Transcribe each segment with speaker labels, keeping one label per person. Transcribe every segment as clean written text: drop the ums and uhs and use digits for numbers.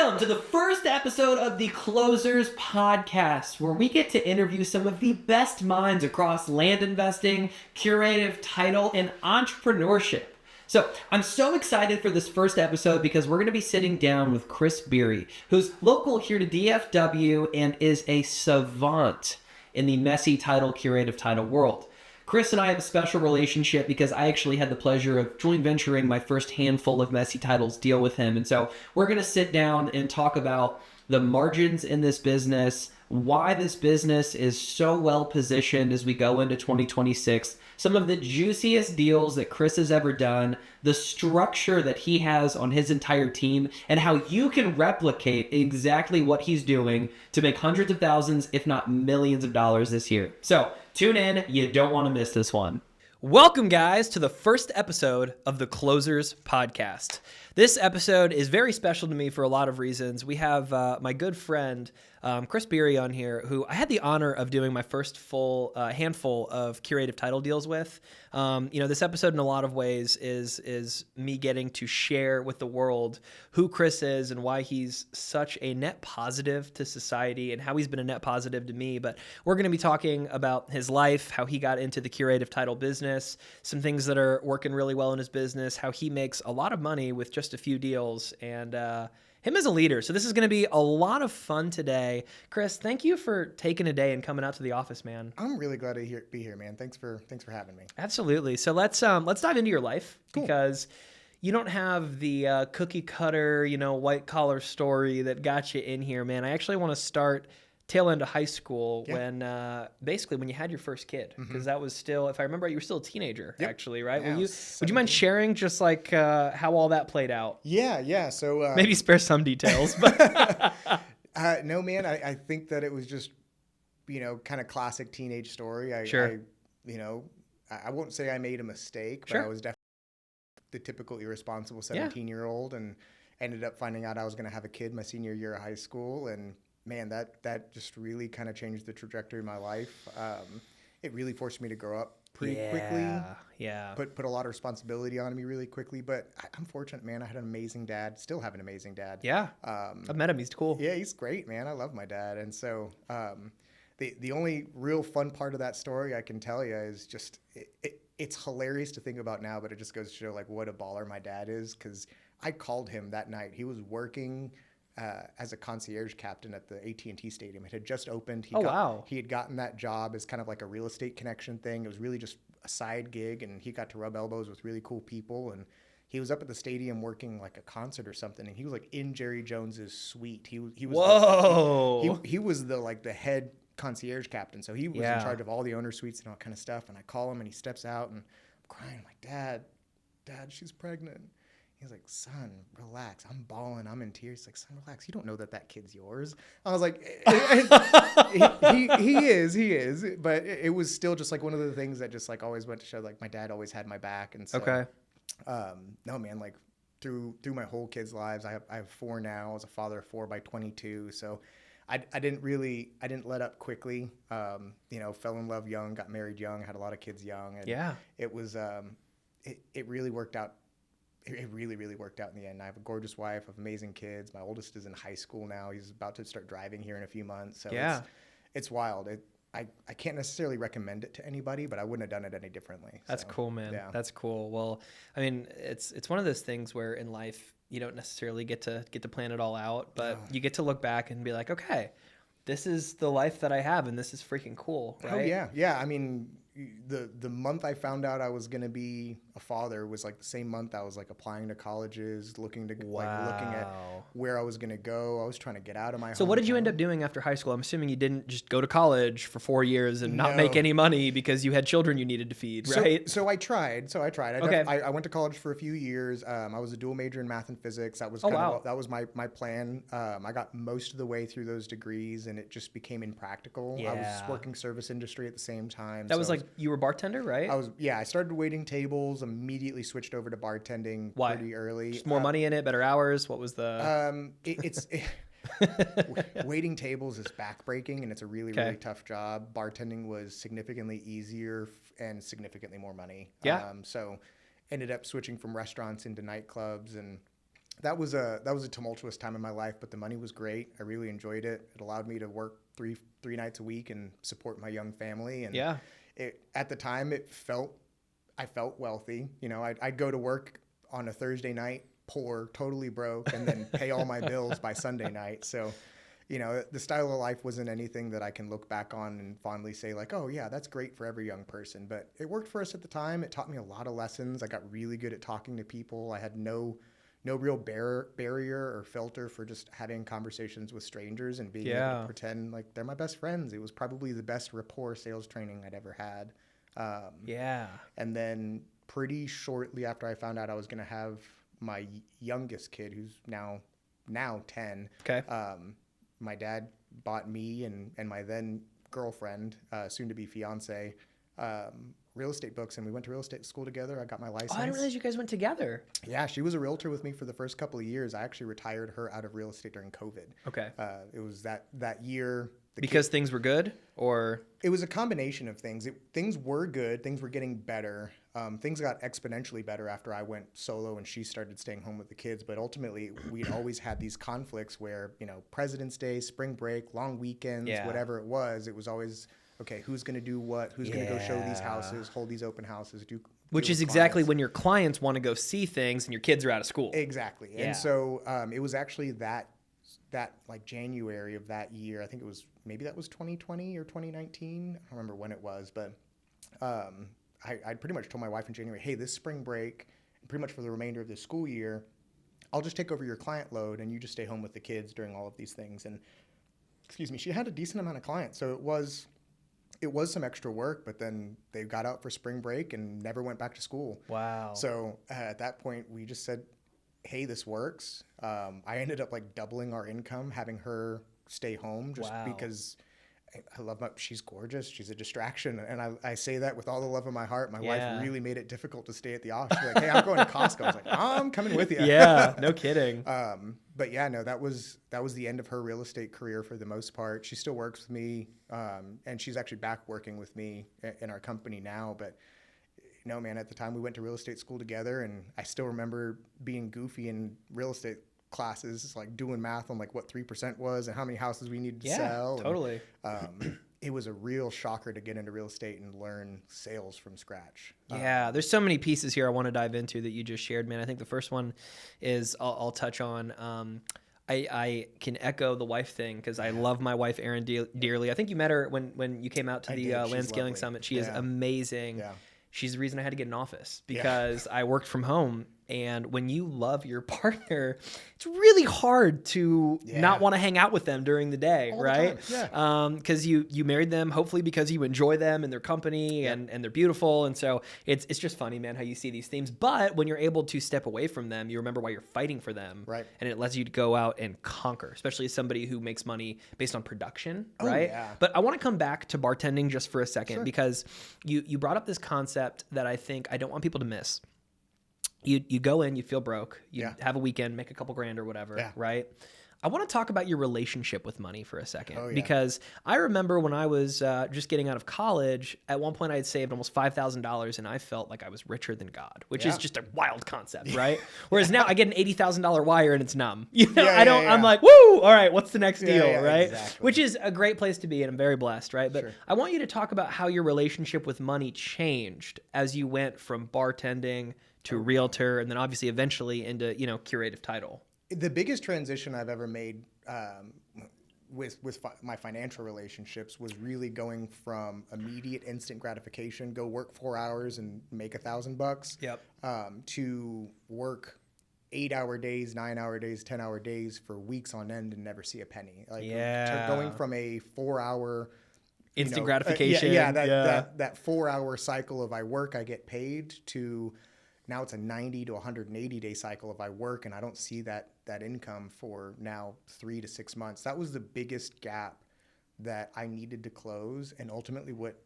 Speaker 1: Welcome to the first episode of the Closers Podcast, where we get to interview some of the best minds across land investing, curative, title, and entrepreneurship. So I'm so excited for this first episode because we're going to be sitting down with Chris Beary, who's local here to DFW and is a savant in the messy title, curative title world. Chris and I have a special relationship because I actually had the pleasure of joint venturing my first handful of messy titles deal with him. And so we're going to sit down and talk about the margins in this business, why this business is so well positioned as we go into 2026, some of the juiciest deals that Chris has ever done, the structure that he has on his entire team, and how you can replicate exactly what he's doing to make hundreds of thousands, if not millions of dollars this year. So tune in. You don't want to miss this one. Welcome, guys, to the first episode of the Closers Podcast. This episode is very special to me for a lot of reasons. We have my good friend, Chris Beary, on here, who I had the honor of doing my first full handful of curative title deals with. This episode in a lot of ways is me getting to share with the world who Chris is and why he's such a net positive to society and how he's been a net positive to me. But we're going to be talking about his life, how he got into the curative title business, some things that are working really well in his business, how he makes a lot of money with just a few deals, and him as a leader. So this is going to be a lot of fun today. Chris, thank you for taking a day and coming out to the office, man.
Speaker 2: I'm really glad to be here, man. Thanks for having me.
Speaker 1: Absolutely. So let's dive into your life, because you don't have the cookie cutter, white collar story that got you in here, man. I actually want to start tail end of high school when basically when you had your first kid, because that was still, if I remember, you were still a teenager, actually, right?
Speaker 2: Yeah,
Speaker 1: would you mind sharing just like how all that played out?
Speaker 2: Yeah. So
Speaker 1: maybe spare some details, but
Speaker 2: no, man. I think that it was just kind of classic teenage story.
Speaker 1: Sure.
Speaker 2: I won't say I made a mistake, but I was definitely the typical irresponsible 17-year-old, and ended up finding out I was going to have a kid my senior year of high school, and man, that just really kind of changed the trajectory of my life. It really forced me to grow up pretty quickly.
Speaker 1: Yeah.
Speaker 2: Put a lot of responsibility on me really quickly. But I'm fortunate, man. I had an amazing dad. Still have an amazing dad.
Speaker 1: Yeah. I've met him. He's cool.
Speaker 2: Yeah, he's great, man. I love my dad. And so the only real fun part of that story I can tell you is just it's hilarious to think about now, but it just goes to show like what a baller my dad is, because I called him that night. He was working as a concierge captain at the AT&T Stadium. It had just opened. He had gotten that job as kind of like a real estate connection thing. It was really just a side gig, and he got to rub elbows with really cool people. And he was up at the stadium working like a concert or something, and he was like in Jerry Jones's suite. He was
Speaker 1: Whoa.
Speaker 2: He was the head concierge captain, so he was in charge of all the owner suites and all kind of stuff. And I call him, and he steps out, and I'm crying. I'm like, Dad, she's pregnant. He's like, son, relax. I'm bawling. I'm in tears. He's like, son, relax. You don't know that kid's yours. I was like, he is. But it was still just like one of the things that just like always went to show like my dad always had my back. And so, no, man, like through my whole kids' lives, I have 4 now. I was a father of 4 by 22. So I didn't let up quickly. Fell in love young, got married young, had a lot of kids young. And it was, it really worked out. It really, really worked out in the end. I have a gorgeous wife, I have amazing kids. My oldest is in high school now. He's about to start driving here in a few months. So it's wild. I can't necessarily recommend it to anybody, but I wouldn't have done it any differently.
Speaker 1: That's cool, man. Yeah. That's cool. Well, I mean, it's one of those things where in life you don't necessarily get to plan it all out, but you get to look back and be like, okay, this is the life that I have, and this is freaking cool, right?
Speaker 2: Oh yeah. I mean, the month I found out I was going to be a father was like the same month I was like applying to colleges, looking at where I was going to go. I was trying to get out of my
Speaker 1: So what did you end up doing after high school? I'm assuming you didn't just go to college for 4 years and not make any money because you had children you needed to feed, right?
Speaker 2: So I tried.
Speaker 1: Okay.
Speaker 2: I went to college for a few years. I was a dual major in math and physics. That was that was my plan. I got most of the way through those degrees, and it just became impractical. I was working service industry at the same time.
Speaker 1: That was like you were a bartender, right?
Speaker 2: I started waiting tables, immediately switched over to bartending pretty early.
Speaker 1: Just more money in it, better hours? What was the...
Speaker 2: Waiting tables is backbreaking, and it's a really, really tough job. Bartending was significantly easier and significantly more money. So ended up switching from restaurants into nightclubs, and that was a tumultuous time in my life, but the money was great. I really enjoyed it. It allowed me to work three nights a week and support my young family. And at the time, I felt wealthy. You know, I'd go to work on a Thursday night, poor, totally broke, and then pay all my bills by Sunday night. So, you know, the style of life wasn't anything that I can look back on and fondly say like, oh yeah, that's great for every young person. But it worked for us at the time. It taught me a lot of lessons. I got really good at talking to people. I had no real barrier or filter for just having conversations with strangers and being able to pretend like they're my best friends. It was probably the best rapport sales training I'd ever had. And then pretty shortly after I found out I was going to have my youngest kid, who's now 10.
Speaker 1: Okay.
Speaker 2: My dad bought me and my then girlfriend, soon to be fiance, real estate books, and we went to real estate school together. I got my license.
Speaker 1: Oh, I didn't realize you guys went together.
Speaker 2: Yeah, she was a realtor with me for the first couple of years. I actually retired her out of real estate during COVID.
Speaker 1: Okay.
Speaker 2: It was that year.
Speaker 1: Because things were good, or?
Speaker 2: It was a combination of things. Things were good. Things were getting better. Things got exponentially better after I went solo and she started staying home with the kids. But ultimately, we'd always had these conflicts where, you know, President's Day, spring break, long weekends, whatever it was always, okay, who's going to do what? Who's going to go show these houses, hold these open houses,
Speaker 1: Which is exactly when your clients want to go see things and your kids are out of school.
Speaker 2: Exactly. Yeah. And so it was actually that like January of that year, I think it was, maybe that was 2020 or 2019. I don't remember when it was, but I pretty much told my wife in January, hey, this spring break, pretty much for the remainder of the school year, I'll just take over your client load and you just stay home with the kids during all of these things. And excuse me, she had a decent amount of clients. So it was some extra work, but then they got out for spring break and never went back to school.
Speaker 1: Wow.
Speaker 2: So at that point, we just said, hey, this works. I ended up like doubling our income, having her stay home just because I love she's gorgeous. She's a distraction. And I say that with all the love of my heart. My wife really made it difficult to stay at the office. She's like, hey, I'm going to Costco. I was like, I'm coming with you.
Speaker 1: Yeah, no kidding.
Speaker 2: But yeah, no, that was the end of her real estate career for the most part. She still works with me. And she's actually back working with me in our company now. But no, man, at the time we went to real estate school together, and I still remember being goofy in real estate classes, like doing math on like what 3% was and how many houses we needed to sell.
Speaker 1: Totally.
Speaker 2: And, it was a real shocker to get into real estate and learn sales from scratch.
Speaker 1: Yeah, there's so many pieces here I want to dive into that you just shared, man. I think the first one is I'll touch on. I can echo the wife thing because I love my wife, Erin, dearly. I think you met her when you came out to the Land Scaling Summit. She is amazing. Yeah. She's the reason I had to get an office because I worked from home. And when you love your partner, it's really hard to not want to hang out with them during the day, all right? Because you married them, hopefully because you enjoy them and their company and they're beautiful. And so it's just funny, man, how you see these themes. But when you're able to step away from them, you remember why you're fighting for them. Right. And it lets you go out and conquer, especially as somebody who makes money based on production, right? Yeah. But I want to come back to bartending just for a second because you brought up this concept that I think I don't want people to miss. You go in, you feel broke, you have a weekend, make a couple grand or whatever, right? I want to talk about your relationship with money for a second because I remember when I was just getting out of college, at one point I had saved almost $5,000 and I felt like I was richer than God, which is just a wild concept, right? Whereas now I get an $80,000 wire and it's numb. You know, I'm like, woo, all right, what's the next deal, right? Exactly. Which is a great place to be and I'm very blessed, right? But I want you to talk about how your relationship with money changed as you went from bartending to realtor and then obviously eventually into, curative title.
Speaker 2: The biggest transition I've ever made with my financial relationships was really going from immediate instant gratification, go work 4 hours and make $1,000, to work 8-hour days, 9-hour days, 10-hour days for weeks on end and never see a penny. Going from a 4-hour
Speaker 1: instant gratification,
Speaker 2: that 4-hour cycle of I work, I get paid, to now it's a 90 to 180 day cycle of I work and I don't see that income for now 3 to 6 months. That was the biggest gap that I needed to close. And ultimately what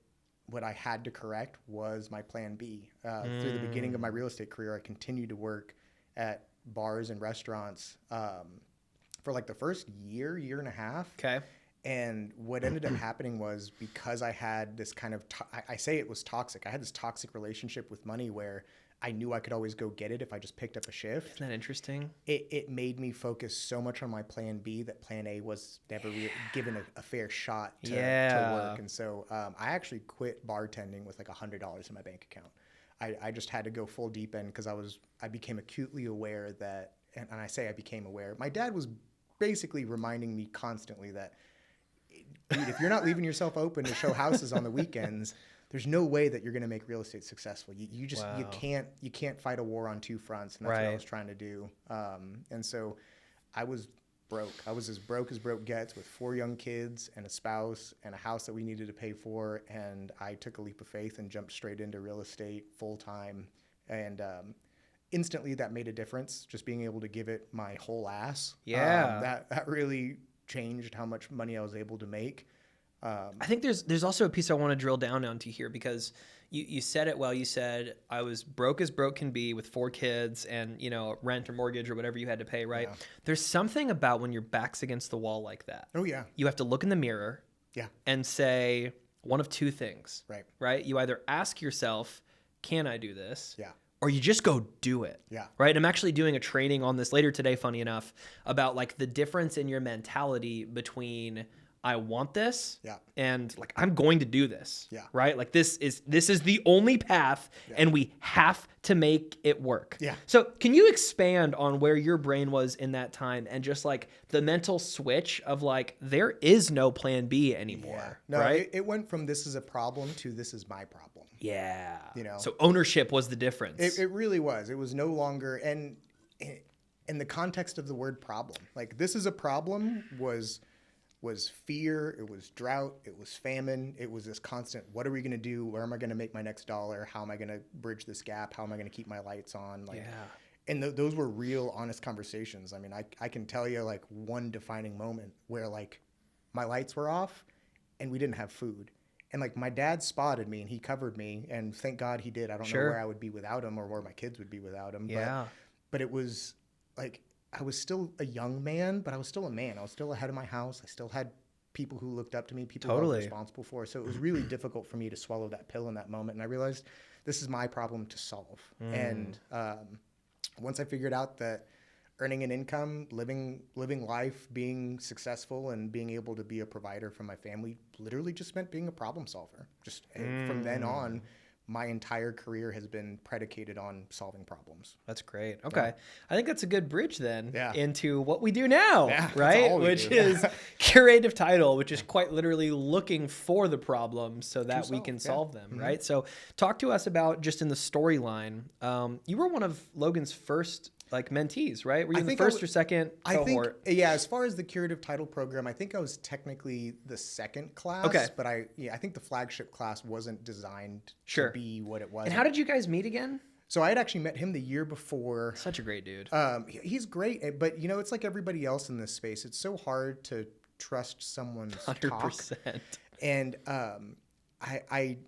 Speaker 2: I had to correct was my plan B. Through the beginning of my real estate career, I continued to work at bars and restaurants for like the first year and a half. Okay. And what ended up happening was because I had this kind of, I say it was toxic. I had this toxic relationship with money where I knew I could always go get it if I just picked up a shift.
Speaker 1: Isn't that interesting?
Speaker 2: It made me focus so much on my plan B that plan A was never given a fair shot to work. And so I actually quit bartending with like $100 in my bank account. I just had to go full deep end because I became acutely aware that, and I say I became aware, my dad was basically reminding me constantly that, dude, if you're not leaving yourself open to show houses on the weekends, there's no way that you're going to make real estate successful. You just you can't fight a war on two fronts, and that's what I was trying to do. And so I was broke. I was as broke gets, with 4 young kids and a spouse and a house that we needed to pay for. And I took a leap of faith and jumped straight into real estate full time. And instantly that made a difference. Just being able to give it my whole ass. Yeah. That really changed how much money I was able to make.
Speaker 1: I think there's also a piece I want to drill down onto here, because you said it well. You said I was broke as broke can be with 4 kids and, you know, rent or mortgage or whatever you had to pay, right? Yeah. There's something about when your back's against the wall like that.
Speaker 2: Oh, yeah.
Speaker 1: You have to look in the mirror and say one of 2 things, right? You either ask yourself, can I do this? Yeah. Or you just go do it. Yeah. Right. I'm actually doing a training on this later today, funny enough, about like the difference in your mentality between I want this and like I'm going to do this. Yeah. Right. Like this is the only path and we have to make it work. Yeah. So can you expand on where your brain was in that time and just like the mental switch of like there is no plan B anymore?
Speaker 2: Yeah. No, right. It went from this is a problem to this is my problem.
Speaker 1: Yeah.
Speaker 2: You know.
Speaker 1: So ownership was the difference.
Speaker 2: It really was. It was no longer, and in the context of the word problem, like this is a problem was fear, it was drought, it was famine, it was this constant, what are we going to do? Where am I going to make my next dollar? How am I going to bridge this gap? How am I going to keep my lights on? Like, and those were real, honest conversations. I mean, I can tell you like one defining moment where like my lights were off and we didn't have food. And like my dad spotted me and he covered me, and thank God he did. I don't know where I would be without him or where my kids would be without him. Yeah. But it was like, I was still a young man, but I was still a man. I was still ahead of my house. I still had people who looked up to me, people who I was responsible for. So it was really difficult for me to swallow that pill in that moment. And I realized this is my problem to solve. And once I figured out that earning an income, living life, being successful, and being able to be a provider for my family literally just meant being a problem solver. Just from then on, my entire career has been predicated on solving problems.
Speaker 1: That's great. Okay. I think that's a good bridge then into what we do now, right? Which is Curative Title, which is quite literally looking for the problems so that we can solve them, right? So talk to us about just in the storyline. You were one of Logan's first like mentees, right? Were you the first or second cohort?
Speaker 2: I think, as far as the Curative Title program, I think I was technically the second class. Okay. But I think the flagship class wasn't designed to be what it was.
Speaker 1: And how did you guys meet again?
Speaker 2: So I had actually met him the year before.
Speaker 1: Such a great dude.
Speaker 2: He's great, but you know, it's like everybody else in this space. It's so hard to trust someone's 100%. Talk. And I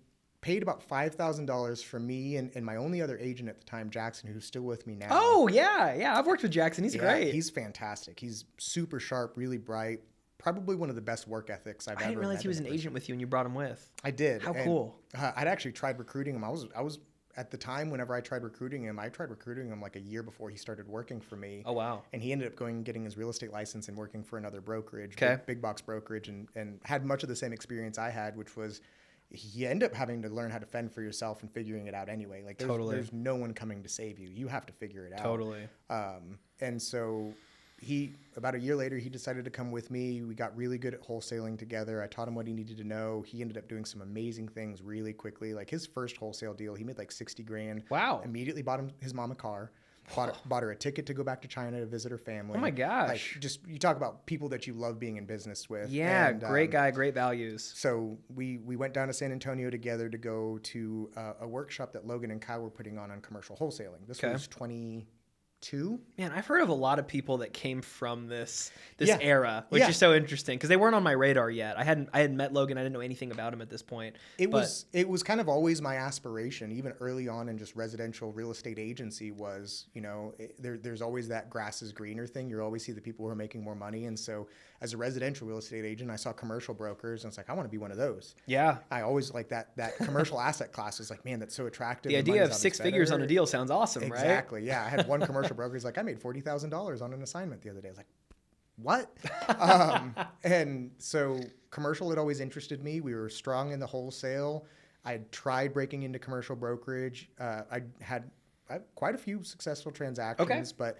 Speaker 2: paid about $5,000 for me and my only other agent at the time, Jackson, who's still with me now.
Speaker 1: Oh, yeah. I've worked with Jackson. He's great.
Speaker 2: He's fantastic. He's super sharp, really bright, probably one of the best work ethics I've ever met.
Speaker 1: I didn't realize he was an agent with you and you brought him with.
Speaker 2: I did.
Speaker 1: How cool.
Speaker 2: I'd actually tried recruiting him. I was at the time, whenever I tried recruiting him like a year before he started working for me. Oh, wow. And he ended up getting his real estate license and working for another brokerage, big box brokerage, and had much of the same experience I had, which was you end up having to learn how to fend for yourself and figuring it out anyway. Like there's no one coming to save you. You have to figure it out. Totally. And so about a year later, he decided to come with me. We got really good at wholesaling together. I taught him what he needed to know. He ended up doing some amazing things really quickly. Like his first wholesale deal, he made like $60,000. Wow. Immediately bought his mom a car. Bought her a ticket to go back to China to visit her family.
Speaker 1: Oh my gosh.
Speaker 2: Like just, you talk about people that you love being in business with.
Speaker 1: Yeah, and, great guy, great values.
Speaker 2: So we went down to San Antonio together to go to a workshop that Logan and Kyle were putting on commercial wholesaling. This was 2.
Speaker 3: Man, I've heard of a lot of people that came from this
Speaker 2: Yeah.
Speaker 3: era, which
Speaker 2: Yeah.
Speaker 3: is so interesting because they weren't on my radar yet. I had met Logan. I didn't know anything about him at this point.
Speaker 2: It was kind of always my aspiration, even early on in just residential real estate agency was, there's always that grass is greener thing. You always see the people who are making more money. And so as a residential real estate agent, I saw commercial brokers and it's like, I want to be one of those.
Speaker 3: Yeah.
Speaker 2: I always like that commercial asset class is like, man, that's so attractive.
Speaker 3: The idea of 6 figures on a deal sounds awesome, right?
Speaker 2: Exactly. Yeah. I had one commercial broker. He's like, I made $40,000 on an assignment the other day. I was like, what? And so commercial had always interested me. We were strong in the wholesale. I had tried breaking into commercial brokerage. I had quite a few successful transactions, but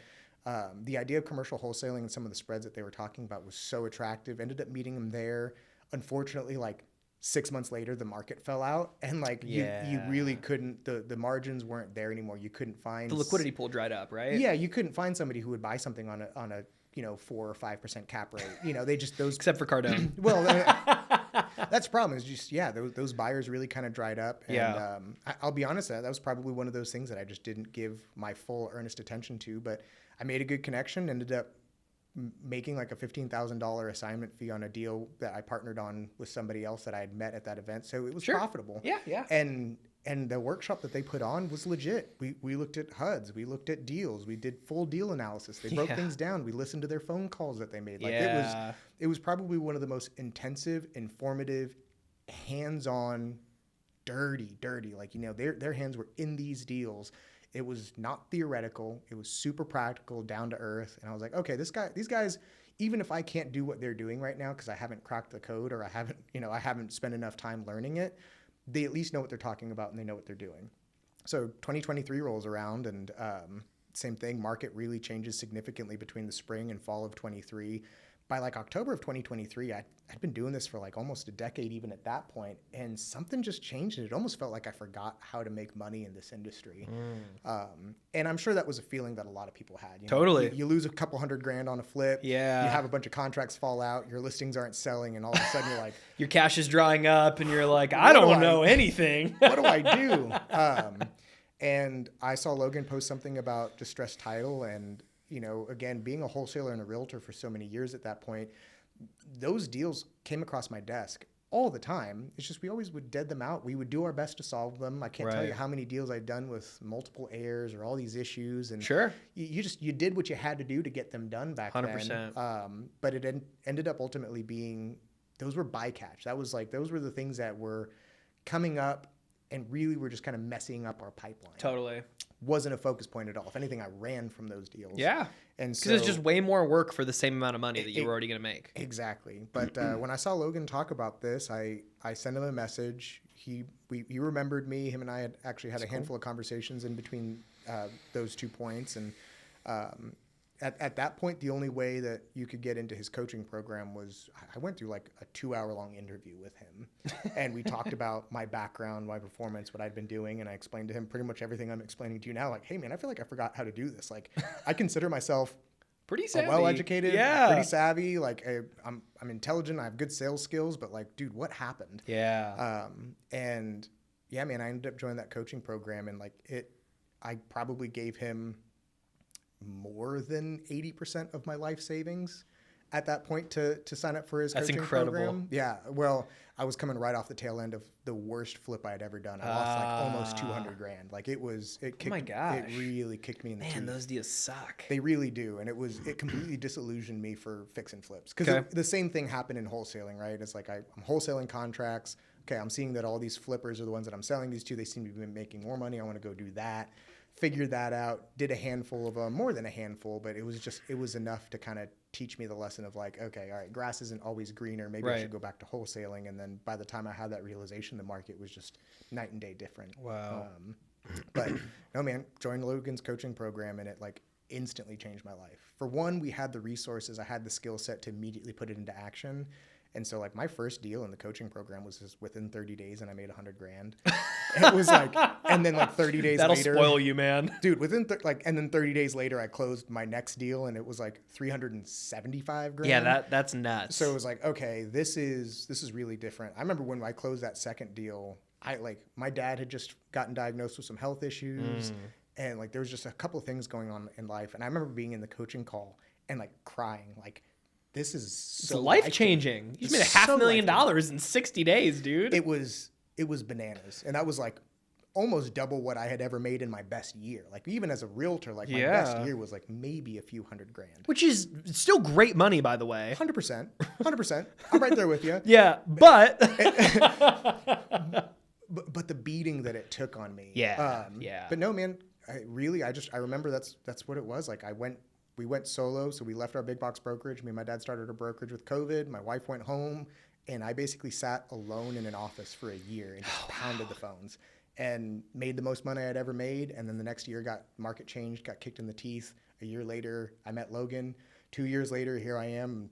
Speaker 2: the idea of commercial wholesaling and some of the spreads that they were talking about was so attractive. Ended up meeting them there. Unfortunately, like 6 months later, the market fell out, and like you really couldn't. The margins weren't there anymore. You couldn't find
Speaker 3: the liquidity pool dried up, right?
Speaker 2: Yeah, you couldn't find somebody who would buy something on a 4 or 5% cap rate. They just those
Speaker 3: Except for Cardone.
Speaker 2: well, that's the problem. Is just those buyers really kind of dried up. And I'll be honest, that was probably one of those things that I just didn't give my full earnest attention to. But I made a good connection. Ended up making like a $15,000 assignment fee on a deal that I partnered on with somebody else that I had met at that event. So it was profitable.
Speaker 3: Yeah.
Speaker 2: And the workshop that they put on was legit. We looked at HUDs, we looked at deals, we did full deal analysis. They broke things down. We listened to their phone calls that they made. Like it was probably one of the most intensive, informative, hands-on, dirty. Like, their hands were in these deals. It was not theoretical. It was super practical, down to earth. And I was like, okay, these guys, even if I can't do what they're doing right now because I haven't cracked the code or I haven't spent enough time learning it, they at least know what they're talking about and they know what they're doing. So 2023 rolls around and same thing. Market really changes significantly between the spring and fall of 23. By like October of 2023, I'd been doing this for like almost a decade even at that point, and something just changed. And it almost felt like I forgot how to make money in this industry. And I'm sure that was a feeling that a lot of people had.
Speaker 3: Totally.
Speaker 2: You lose a couple $100,000 on a flip.
Speaker 3: Yeah.
Speaker 2: You have a bunch of contracts fall out. Your listings aren't selling. And all of a sudden you're like,
Speaker 3: your cash is drying up and you're like, I don't know anything.
Speaker 2: What do I do? And I saw Logan post something about distressed title and, again, being a wholesaler and a realtor for so many years at that point, those deals came across my desk all the time. It's just we always would dead them out. We would do our best to solve them. I can't tell you how many deals I'd done with multiple heirs or all these issues. And you did what you had to do to get them done back
Speaker 3: 100%.
Speaker 2: then. But it ended up ultimately being, those were bycatch. Those were the things that were coming up and really were just kind of messing up our pipeline.
Speaker 3: Totally.
Speaker 2: Wasn't a focus point at all. If anything, I ran from those deals.
Speaker 3: Yeah.
Speaker 2: And so
Speaker 3: because it's just way more work for the same amount of money that you were already going to make.
Speaker 2: Exactly. But when I saw Logan talk about this, I sent him a message. He remembered me. Him and I had actually had a handful of conversations in between those 2 points. And at that point, the only way that you could get into his coaching program was I went through like a 2-hour-long interview with him. And we talked about my background, my performance, what I'd been doing. And I explained to him pretty much everything I'm explaining to you now. Like, hey, man, I feel like I forgot how to do this. Like, I consider myself
Speaker 3: pretty savvy,
Speaker 2: well-educated, pretty savvy. Like, I'm intelligent. I have good sales skills. But like, dude, what happened? And yeah, man, I ended up joining that coaching program. And like I probably gave him more than 80% of my life savings at that point to sign up for his coaching program. Yeah. Well, I was coming right off the tail end of the worst flip I had ever done. I lost like almost $200,000. Like it really kicked me in the teeth.
Speaker 3: Man, those deals suck.
Speaker 2: They really do. And it completely disillusioned me for fix and flips. Because the same thing happened in wholesaling, right? It's like I'm wholesaling contracts. Okay, I'm seeing that all these flippers are the ones that I'm selling these to. They seem to be making more money. I want to go do that. Figured that out, did a handful of them, more than a handful, but it was enough to kind of teach me the lesson of like, okay, all right, grass isn't always greener. Maybe I should go back to wholesaling. And then by the time I had that realization, the market was just night and day different.
Speaker 3: Wow.
Speaker 2: But no, man, joined Logan's coaching program and it like instantly changed my life. For one, we had the resources. I had the skill set to immediately put it into action. And so like my first deal in the coaching program was just within 30 days and I made $100,000. It was like, and then like 30 days
Speaker 3: That'll
Speaker 2: later.
Speaker 3: That'll spoil you, man.
Speaker 2: Dude, and then 30 days later I closed my next deal and it was like $375,000.
Speaker 3: Yeah, that's nuts.
Speaker 2: So it was like, okay, this is really different. I remember when I closed that second deal, my dad had just gotten diagnosed with some health issues. And like, there was just a couple of things going on in life. And I remember being in the coaching call and like crying, like, this is so
Speaker 3: It's life-changing. You made $500,000 in 60 days, dude.
Speaker 2: It was bananas. And that was like almost double what I had ever made in my best year. Like, even as a realtor, like my best year was like maybe a few $100,000.
Speaker 3: Which is still great money, by the way.
Speaker 2: 100%. I'm right there with you.
Speaker 3: Yeah, but
Speaker 2: but the beating that it took on me.
Speaker 3: Yeah.
Speaker 2: But no, man, I remember that's what it was. Like, we went solo. So we left our big box brokerage. Me and my dad started a brokerage with COVID. My wife went home, and I basically sat alone in an office for a year and just pounded the phones and made the most money I'd ever made. And then the next year market changed, got kicked in the teeth. A year later, I met Logan. 2 years later, here I am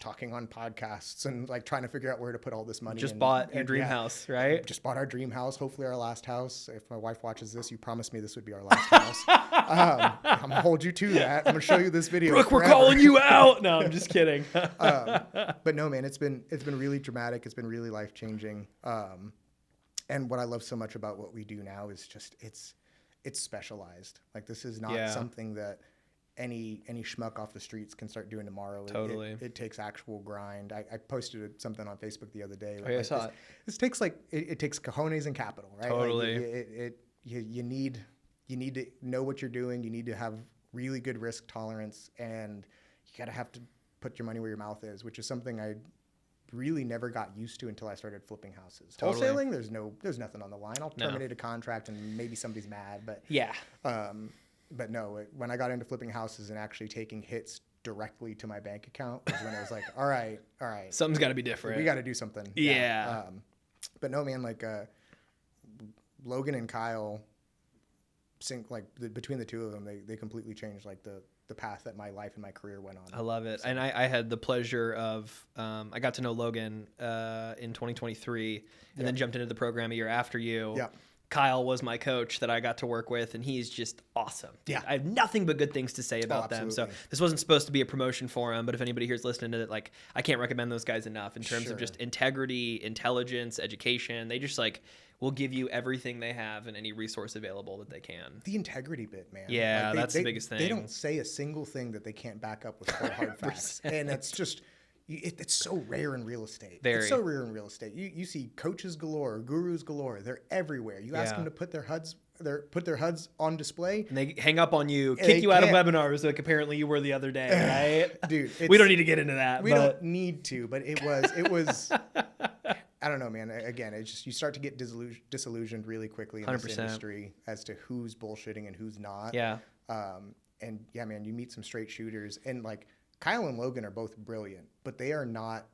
Speaker 2: talking on podcasts and like trying to figure out where to put all this money.
Speaker 3: Just bought your dream house, right?
Speaker 2: Just bought our dream house. Hopefully our last house. If my wife watches this, you promised me this would be our last house. I'm gonna hold you to that. I'm gonna show you this video.
Speaker 3: Brooke, we're calling you out. No, I'm just kidding.
Speaker 2: But no, man, it's been really dramatic. It's been really life changing. And what I love so much about what we do now is just it's specialized. Like, this is not something that any schmuck off the streets can start doing tomorrow.
Speaker 3: Totally.
Speaker 2: It takes actual grind. I posted something on Facebook the other day.
Speaker 3: Oh, yeah, I saw it.
Speaker 2: This takes it takes cojones and capital, right?
Speaker 3: Totally.
Speaker 2: Like, you need to know what you're doing. You need to have really good risk tolerance, and you have to put your money where your mouth is, which is something I really never got used to until I started flipping houses.
Speaker 3: Totally.
Speaker 2: Wholesaling, there's nothing on the line. I'll terminate a contract and maybe somebody's mad, but but no, when I got into flipping houses and actually taking hits directly to my bank account was when I was like, all right.
Speaker 3: Something's got to be different.
Speaker 2: We got to do something.
Speaker 3: Yeah.
Speaker 2: But no, man, like Logan and Kyle, between the two of them, they completely changed like the path that my life and my career went on.
Speaker 3: I love it. So. And I had the pleasure of, I got to know Logan in 2023 and then jumped into the program a year after you.
Speaker 2: Yeah.
Speaker 3: Kyle was my coach that I got to work with, and he's just awesome.
Speaker 2: Yeah.
Speaker 3: I have nothing but good things to say about them. So this wasn't supposed to be a promotion for him, but if anybody here's listening to it, like, I can't recommend those guys enough in terms of just integrity, intelligence, education. They just will give you everything they have and any resource available that they can.
Speaker 2: The integrity bit, man.
Speaker 3: Yeah, that's the biggest thing.
Speaker 2: They don't say a single thing that they can't back up with hard facts. And it's just... It's so rare in real estate. It's so rare in real estate. You see coaches galore, gurus galore. They're everywhere. You ask them to put their HUDs on display,
Speaker 3: and they hang up on you, kick you out of webinars like apparently you were the other day, right?
Speaker 2: Dude,
Speaker 3: we don't need to get into that.
Speaker 2: We don't need to, but it was. I don't know, man. Again, it's just you start to get disillusioned really quickly in
Speaker 3: 100%.
Speaker 2: this industry as to who's bullshitting and who's not.
Speaker 3: Yeah.
Speaker 2: And yeah, man, you meet some straight shooters, and like Kyle and Logan are both brilliant, but they are not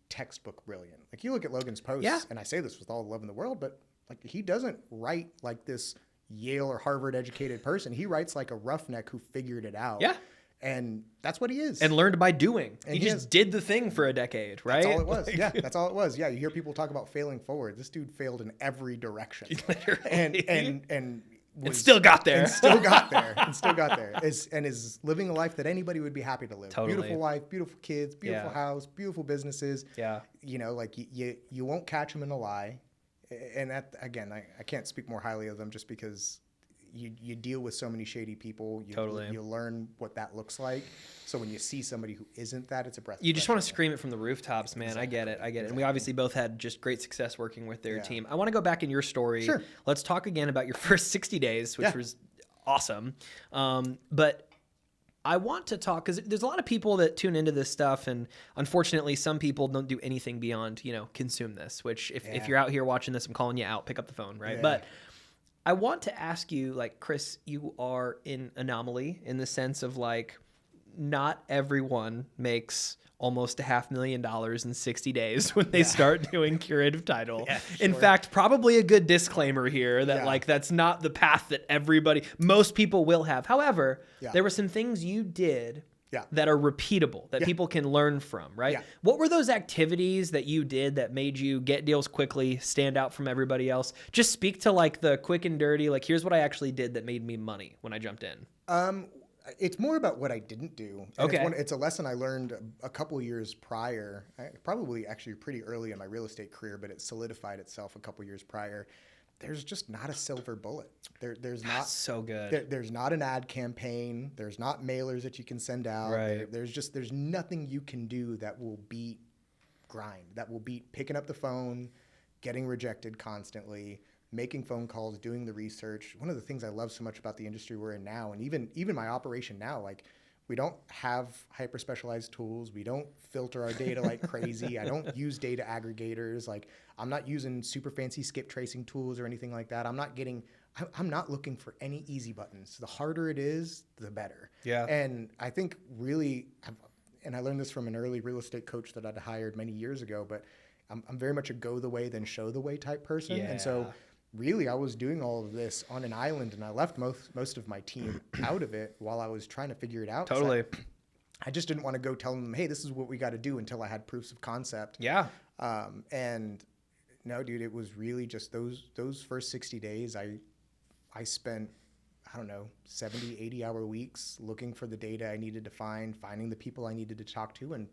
Speaker 2: textbook brilliant. Like, you look at Logan's posts, and I say this with all the love in the world, but like, he doesn't write like this Yale or Harvard educated person. He writes like a roughneck who figured it out.
Speaker 3: Yeah.
Speaker 2: And that's what he is.
Speaker 3: And learned by doing. And he just did the thing for a decade, right?
Speaker 2: That's all it was. Yeah, that's all it was. Yeah, you hear people talk about failing forward. This dude failed in every direction.
Speaker 3: Literally.
Speaker 2: And
Speaker 3: still got there.
Speaker 2: And still got there. Is living a life that anybody would be happy to live.
Speaker 3: Totally.
Speaker 2: Beautiful wife, beautiful kids, beautiful house, beautiful businesses.
Speaker 3: Yeah.
Speaker 2: You know, like you won't catch them in a lie. And that, again, I can't speak more highly of them just because you deal with so many shady people. You learn what that looks like. So when you see somebody who isn't that, it's a breath.
Speaker 3: You just want to scream it from the rooftops, man. Exactly. I get it. And we obviously both had just great success working with their team. I want to go back in your story.
Speaker 2: Sure.
Speaker 3: Let's talk again about your first 60 days, which was awesome. But I want to talk, because there's a lot of people that tune into this stuff, and unfortunately some people don't do anything beyond, consume this, which if you're out here watching this, I'm calling you out, pick up the phone, right? Yeah. But I want to ask you, like, Chris, you are an anomaly in the sense of, like, not everyone makes almost $500,000 in 60 days when they start doing curative title. Yeah, sure. In fact, probably a good disclaimer here that like, that's not the path that most people will have. However, there were some things you did that are repeatable, that people can learn from, right? Yeah. What were those activities that you did that made you get deals quickly, stand out from everybody else? Just speak to like the quick and dirty, like, here's what I actually did that made me money when I jumped in.
Speaker 2: It's more about what I didn't do. And it's a lesson I learned a couple years prior, probably actually pretty early in my real estate career, but it solidified itself a couple years prior. there's just not a silver bullet. There's not
Speaker 3: so good.
Speaker 2: There's not an ad campaign. There's not mailers that you can send out.
Speaker 3: Right.
Speaker 2: There's nothing you can do that will beat grind, that will beat picking up the phone, getting rejected constantly, making phone calls, doing the research. One of the things I love so much about the industry we're in now, and even my operation now, like, we don't have hyper specialized tools. We don't filter our data like crazy. I don't use data aggregators. Like, I'm not using super fancy skip tracing tools or anything like that. I'm not looking for any easy buttons. The harder it is, the better.
Speaker 3: Yeah.
Speaker 2: And I think really, and I learned this from an early real estate coach that I'd hired many years ago, but I'm very much a go the way, then show the way type person.
Speaker 3: Yeah.
Speaker 2: And so really I was doing all of this on an island, and I left most of my team out of it while I was trying to figure it out.
Speaker 3: Totally.
Speaker 2: I just didn't want to go tell them, hey, this is what we got to do, until I had proofs of concept.
Speaker 3: Yeah.
Speaker 2: And no, dude, it was really just those first 60 days. I spent, I don't know, 70, 80-hour weeks looking for the data I needed to finding the people I needed to talk to, and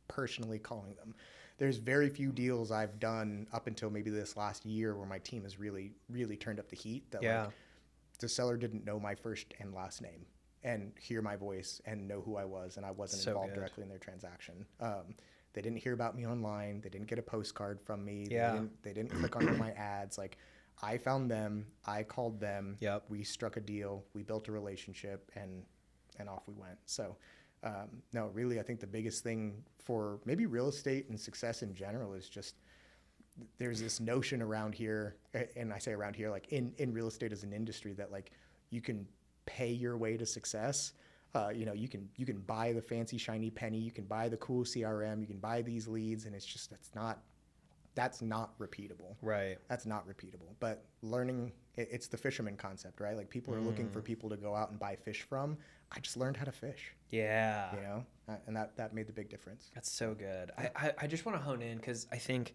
Speaker 2: personally calling them. There's very few deals I've done up until maybe this last year where my team has really, really turned up the heat. That like, the seller didn't know my first and last name and hear my voice and know who I was, and I wasn't involved directly in their transaction. They didn't hear about me online. They didn't get a postcard from me. They didn't click on my ads. Like, I found them. I called them.
Speaker 3: Yep.
Speaker 2: We struck a deal. We built a relationship, and off we went. So, no, really, I think the biggest thing for maybe real estate and success in general is just there's this notion around here, and I say around here, like in real estate as an industry, that like you can pay your way to success. You can buy the fancy shiny penny, you can buy the cool CRM, you can buy these leads, and it's just that's not repeatable.
Speaker 3: Right.
Speaker 2: That's not repeatable. But learning, it's the fisherman concept, right? Like, people are looking for people to go out and buy fish from. I just learned how to fish.
Speaker 3: Yeah.
Speaker 2: You know, and that made the big difference.
Speaker 3: That's so good. I just want to hone in, because I think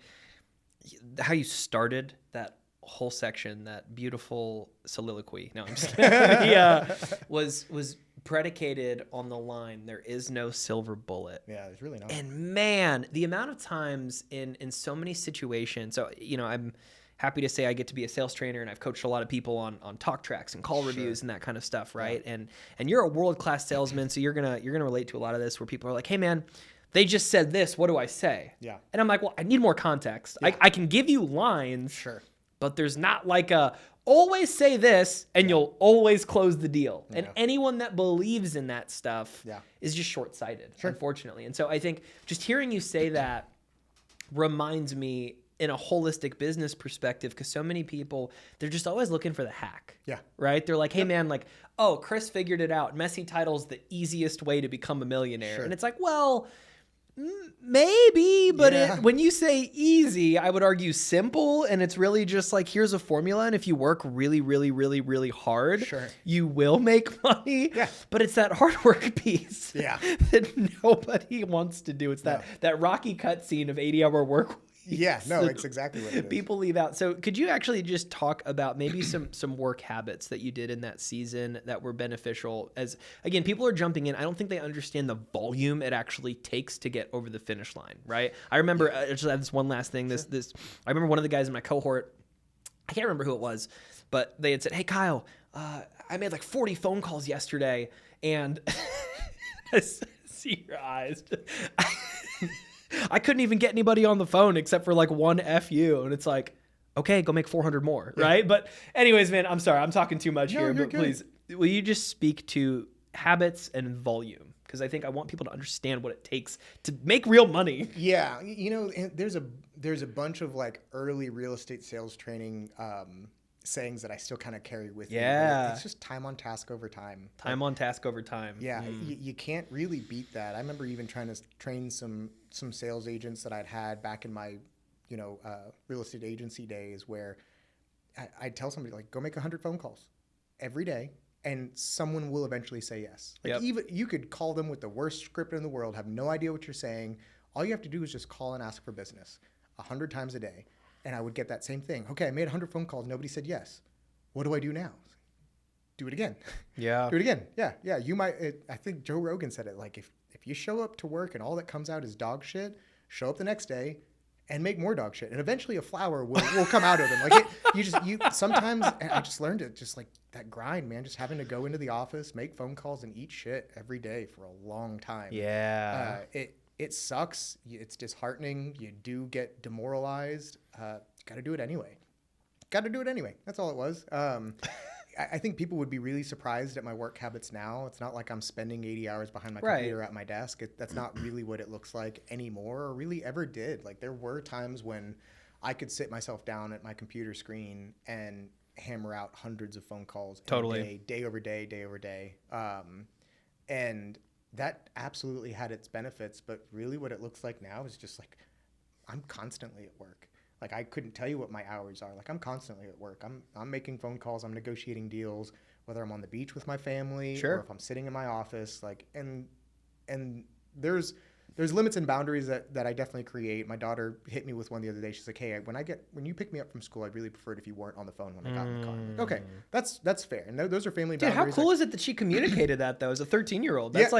Speaker 3: how you started that whole section, that beautiful soliloquy. No, I'm just kidding. Yeah, was predicated on the line, there is no silver bullet.
Speaker 2: Yeah, there's really not.
Speaker 3: And man, the amount of times in so many situations, so, you know, I'm happy to say I get to be a sales trainer, and I've coached a lot of people on talk tracks and call reviews and that kind of stuff, right? Yeah. And you're a world-class salesman, so you're gonna relate to a lot of this, where people are like, hey man, they just said this, what do I say? Yeah. And I'm like, well, I need more context. Yeah. I can give you lines, sure, but there's not like a always say this and you'll always close the deal. Yeah. And anyone that believes in that stuff is just short-sighted, unfortunately. And so I think just hearing you say that reminds me, in a holistic business perspective, because so many people, they're just always looking for the hack. Yeah. Right? They're like, hey man, like, oh, Chris figured it out. Messy title's the easiest way to become a millionaire. Sure. And it's like, well, maybe, but when you say easy, I would argue simple, and it's really just like, here's a formula, and if you work really, really, really, really hard, you will make money. Yeah. But it's that hard work piece that nobody wants to do. It's that Rocky cutscene of 80-hour work weeks.
Speaker 2: Yeah, no, it's exactly what it is.
Speaker 3: People leave out. So could you actually just talk about maybe some work habits that you did in that season that were beneficial? As, again, people are jumping in. I don't think they understand the volume it actually takes to get over the finish line, right? I remember, I just have this one last thing. I remember one of the guys in my cohort, I can't remember who it was, but they had said, hey, Kyle, I made like 40 phone calls yesterday, and I see your eyes. I couldn't even get anybody on the phone except for like one FU. And it's like, okay, go make 400 more. Right. But anyways, man, I'm sorry. I'm talking too much here, but please, will you just speak to habits and volume? Because I think I want people to understand what it takes to make real money.
Speaker 2: Yeah. You know, there's a bunch of like early real estate sales training, sayings that I still kind of carry with me. It's just time on task over time.
Speaker 3: Time on task over time.
Speaker 2: Yeah, you can't really beat that. I remember even trying to train some sales agents that I'd had back in my, real estate agency days, where I'd tell somebody, like, go make 100 phone calls every day, and someone will eventually say yes. Like, even you could call them with the worst script in the world, have no idea what you're saying. All you have to do is just call and ask for business 100 times a day. And I would get that same thing. Okay, I made 100 phone calls. Nobody said yes. What do I do now? Do it again. Yeah. Do it again. Yeah. You might. I think Joe Rogan said it. Like, if you show up to work and all that comes out is dog shit, show up the next day and make more dog shit. And eventually a flower will come out of them. Like sometimes I just learned it, just like that grind, man, just having to go into the office, make phone calls and eat shit every day for a long time.
Speaker 3: Yeah.
Speaker 2: It sucks. It's disheartening. You do get demoralized. Got to do it anyway. That's all it was. I think people would be really surprised at my work habits now. It's not like I'm spending 80 hours behind my computer at my desk. That's not really what it looks like anymore, or really ever did. Like there were times when I could sit myself down at my computer screen and hammer out hundreds of phone calls day over day. And that absolutely had its benefits, but really what it looks like now is just like I'm constantly at work. Like I couldn't tell you what my hours are. Like I'm constantly at work. I'm making phone calls. I'm negotiating deals, whether I'm on the beach with my family or if I'm sitting in my office. Like and there's limits and boundaries that I definitely create. My daughter hit me with one the other day. She's like, "Hey, when you pick me up from school, I'd really prefer it if you weren't on the phone when I got in the car." Like, okay, that's fair. And those are family boundaries.
Speaker 3: Dude, how cool is it that she communicated that though as a 13-year-old? That's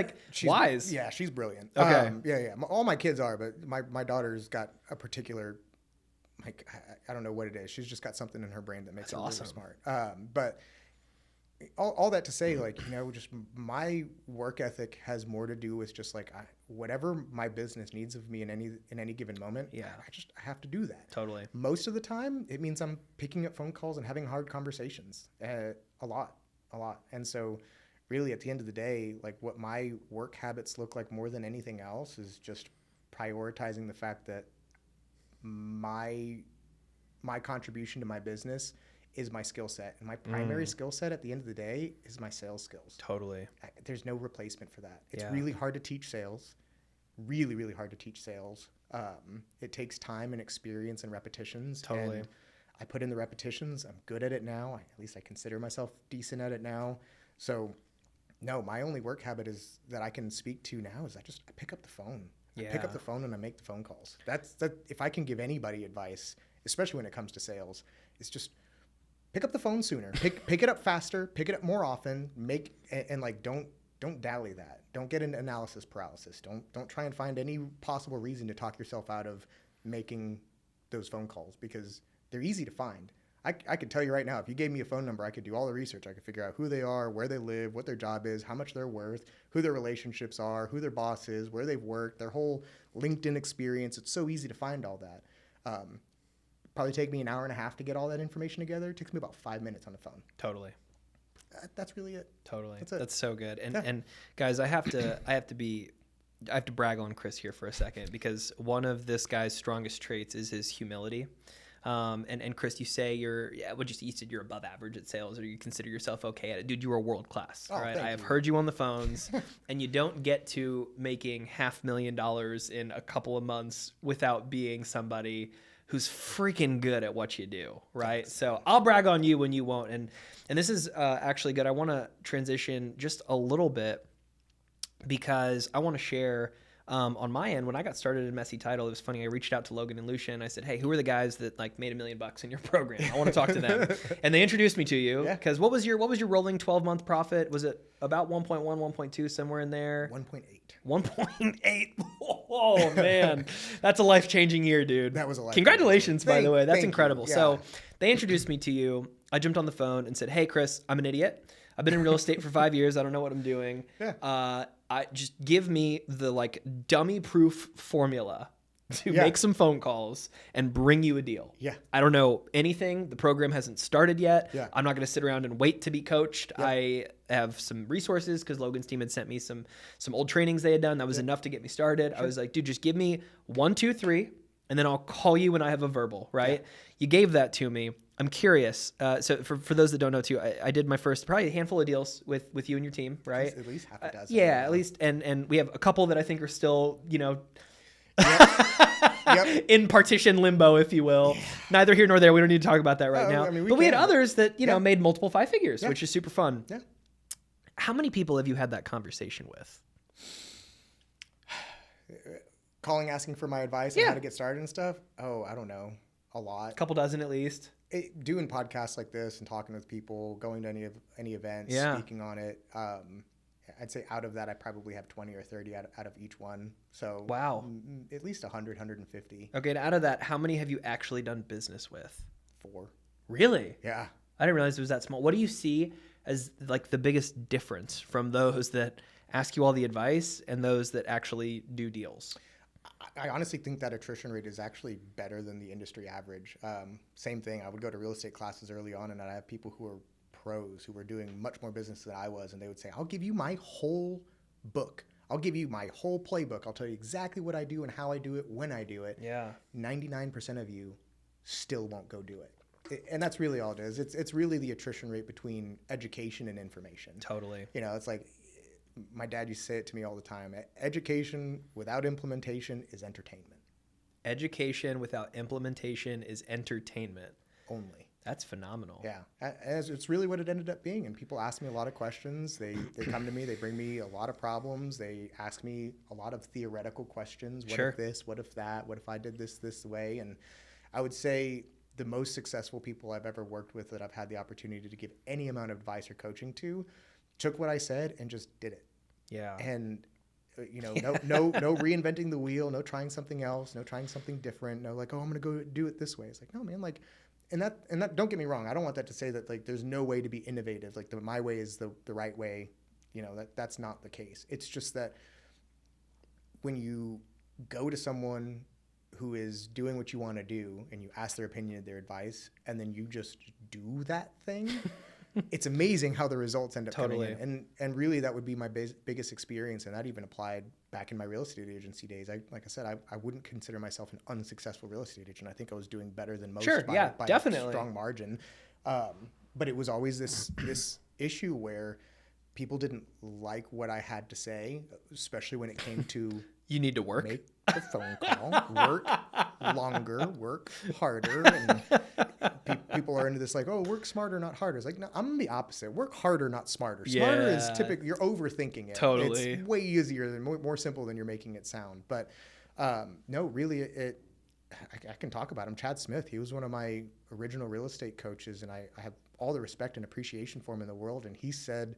Speaker 3: wise.
Speaker 2: Yeah, she's brilliant.
Speaker 3: Okay.
Speaker 2: Yeah. All my kids are, but my daughter's got a particular. Like, I don't know what it is. She's just got something in her brain that makes her awesome. Really smart. But all that to say, like, just my work ethic has more to do with just like whatever my business needs of me in any given moment.
Speaker 3: Yeah.
Speaker 2: I have to do that.
Speaker 3: Totally.
Speaker 2: Most of the time, it means I'm picking up phone calls and having hard conversations. A lot. And so really at the end of the day, like what my work habits look like more than anything else is just prioritizing the fact that my contribution to my business is my skill set, and my primary skill set at the end of the day is my sales skills.
Speaker 3: Totally.
Speaker 2: There's no replacement for that. It's really hard to teach sales, really hard to teach sales. It takes time and experience and repetitions.
Speaker 3: Totally.
Speaker 2: And I put in the repetitions. I'm good at it now. At least I consider myself decent at it now. So no, my only work habit is that I can speak to now is I pick up the phone. I pick up the phone and I make the phone calls. That's if I can give anybody advice, especially when it comes to sales, it's just pick up the phone sooner. Pick it up faster. Pick it up more often. Don't dally that. Don't get into analysis paralysis. Don't try and find any possible reason to talk yourself out of making those phone calls because they're easy to find. I could tell you right now, if you gave me a phone number, I could do all the research. I could figure out who they are, where they live, what their job is, how much they're worth, who their relationships are, who their boss is, where they've worked, their whole LinkedIn experience. It's so easy to find all that. Probably take me an hour and a half to get all that information together. It takes me about 5 minutes on the phone.
Speaker 3: Totally.
Speaker 2: That's really it.
Speaker 3: Totally.
Speaker 2: That's it.
Speaker 3: That's so good. And guys, I have to brag on Chris here for a second because one of this guy's strongest traits is his humility. And Chris, you say you said you're above average at sales, or you consider yourself okay at it. Dude, you are world class, right? I have heard you on the phones, and you don't get to making $500,000 in a couple of months without being somebody who's freaking good at what you do, right? So I'll brag on you when you won't. And this is actually good. I want to transition just a little bit because I want to share on my end, when I got started in Messy Title, it was funny. I reached out to Logan and Lucian. I said, "Hey, who are the guys that like made $1 million in your program? I want to talk to them." And they introduced me to you because what was your rolling 12-month profit? Was it about 1.1, 1.2, somewhere in there?
Speaker 2: 1.8.
Speaker 3: 1.8. Oh man, that's a life-changing year, dude.
Speaker 2: That was a life.
Speaker 3: Congratulations, by the way. That's incredible.
Speaker 2: Yeah.
Speaker 3: So they introduced me to you. I jumped on the phone and said, "Hey, Chris, I'm an idiot. I've been in real estate for 5 years. I don't know what I'm doing. I just give me the like dummy proof formula to make some phone calls and bring you a deal. Yeah. I don't know anything. The program hasn't started yet. Yeah. I'm not going to sit around and wait to be coached. Yeah. I have some resources because Logan's team had sent me some old trainings they had done. That was enough to get me started. Sure. I was like, dude, just give me 1, 2, 3, and then I'll call you when I have a verbal, right? Yeah. You gave that to me. I'm curious. So for those that don't know too, I did my first probably a handful of deals with you and your team, right?
Speaker 2: At least half a dozen.
Speaker 3: Yeah, at least. And we have a couple that I think are still, in partition limbo, if you will. Yeah. Neither here nor there. We don't need to talk about that right now. But we had others that, made multiple 5 figures, which is super fun. Yeah. How many people have you had that conversation with?
Speaker 2: Calling, asking for my advice on how to get started and stuff? Oh, I don't know. A lot.
Speaker 3: A couple dozen at least.
Speaker 2: Doing podcasts like this and talking with people, going to any events, speaking on it, I'd say out of that, I probably have 20 or 30 out of each one. So
Speaker 3: wow,
Speaker 2: at least 100, 150.
Speaker 3: Okay, and out of that, how many have you actually done business with?
Speaker 2: 4.
Speaker 3: Really?
Speaker 2: Yeah.
Speaker 3: I didn't realize it was that small. What do you see as like the biggest difference from those that ask you all the advice and those that actually do deals?
Speaker 2: I honestly think that attrition rate is actually better than the industry average. Same thing. I would go to real estate classes early on, and I'd have people who are pros who were doing much more business than I was, and they would say, I'll give you my whole book. I'll give you my whole playbook. I'll tell you exactly what I do and how I do it, when I do it.
Speaker 3: Yeah.
Speaker 2: 99% of you still won't go do it. And that's really all it is. It's really the attrition rate between education and information.
Speaker 3: Totally.
Speaker 2: You know, it's like my dad used to say it to me all the time. Education without implementation is entertainment.
Speaker 3: Education without implementation is entertainment.
Speaker 2: Only.
Speaker 3: That's phenomenal.
Speaker 2: Yeah. As it's really what it ended up being. And people ask me a lot of questions. They come to me. They bring me a lot of problems. They ask me a lot of theoretical questions. What
Speaker 3: Sure.
Speaker 2: if this? What if that? What if I did this way? And I would say the most successful people I've ever worked with that I've had the opportunity to give any amount of advice or coaching to took what I said and just did it.
Speaker 3: Yeah.
Speaker 2: And you know, no reinventing the wheel, no trying something else, no trying something different, no like, oh, I'm gonna go do it this way. It's like, no, man, like, and that don't get me wrong, I don't want that to say that like there's no way to be innovative, like my way is the right way. You know, that's not the case. It's just that when you go to someone who is doing what you want to do and you ask their opinion, their advice, and then you just do that thing, it's amazing how the results end up coming in. And really that would be my biggest experience. And that even applied back in my real estate agency days. Like I said, I wouldn't consider myself an unsuccessful real estate agent. I think I was doing better than most by
Speaker 3: definitely.
Speaker 2: a strong margin. But it was always this issue where people didn't like what I had to say, especially when it came to
Speaker 3: you need to work.
Speaker 2: Make a phone call, work longer, work harder. And people are into this like, oh, work smarter, not harder. It's like, no, I'm the opposite. Work harder, not smarter. Smarter is typically, you're overthinking it.
Speaker 3: Totally.
Speaker 2: It's way easier than more simple than you're making it sound. But no, really, I can talk about him. Chad Smith, he was one of my original real estate coaches, and I have all the respect and appreciation for him in the world. And he said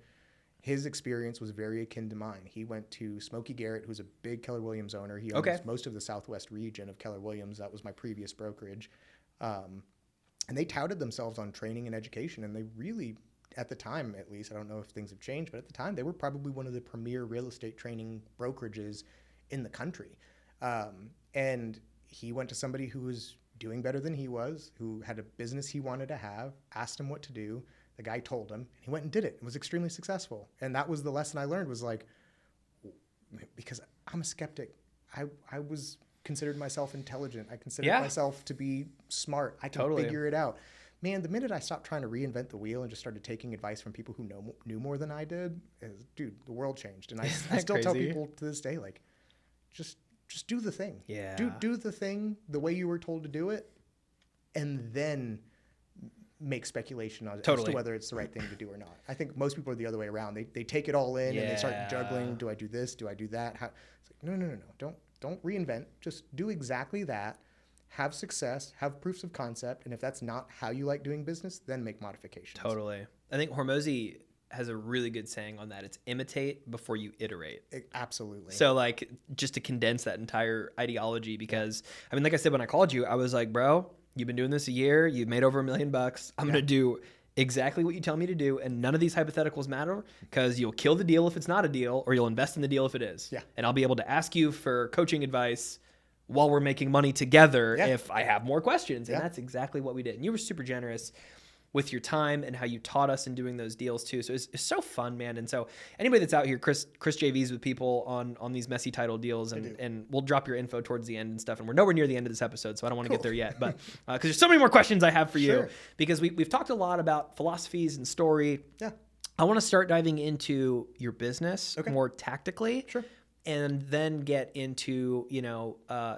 Speaker 2: his experience was very akin to mine. He went to Smokey Garrett, who's a big Keller Williams owner. He owns most of the Southwest region of Keller Williams. That was my previous brokerage. And they touted themselves on training and education. And they really, at the time at least, I don't know if things have changed, but at the time, they were probably one of the premier real estate training brokerages in the country. And he went to somebody who was doing better than he was, who had a business he wanted to have, asked him what to do. The guy told him, and he went and did it and was extremely successful. And that was the lesson I learned, was like, because I'm a skeptic, I was considered myself intelligent. I considered myself to be smart. I can figure it out. Man, the minute I stopped trying to reinvent the wheel and just started taking advice from people who knew more than I did, dude, the world changed. And I still tell people to this day, like, just do the thing.
Speaker 3: Yeah.
Speaker 2: Do the thing the way you were told to do it, and then make speculation on as to whether it's the right thing to do or not. I think most people are the other way around. They take it all in and they start juggling. Do I do this? Do I do that? It's like, no. Don't reinvent. Just do exactly that. Have success. Have proofs of concept. And if that's not how you like doing business, then make modifications.
Speaker 3: Totally. I think Hormozi has a really good saying on that. It's imitate before you iterate.
Speaker 2: Absolutely.
Speaker 3: So like, just to condense that entire ideology, because I mean, like I said, when I called you, I was like, bro, you've been doing this a year. You've made over $1 million. I'm going to do exactly what you tell me to do. And none of these hypotheticals matter, because you'll kill the deal if it's not a deal, or you'll invest in the deal if it is.
Speaker 2: Yeah.
Speaker 3: And I'll be able to ask you for coaching advice while we're making money together if I have more questions. And that's exactly what we did. And you were super generous with your time and how you taught us in doing those deals too. So it's so fun, man. And so anybody that's out here, Chris JV'd with people on these messy title deals, and we'll drop your info towards the end and stuff. And we're nowhere near the end of this episode, so I don't want to get there yet. But because there's so many more questions I have for you, because we've talked a lot about philosophies and story.
Speaker 2: Yeah.
Speaker 3: I want to start diving into your business more tactically.
Speaker 2: Sure.
Speaker 3: And then get into,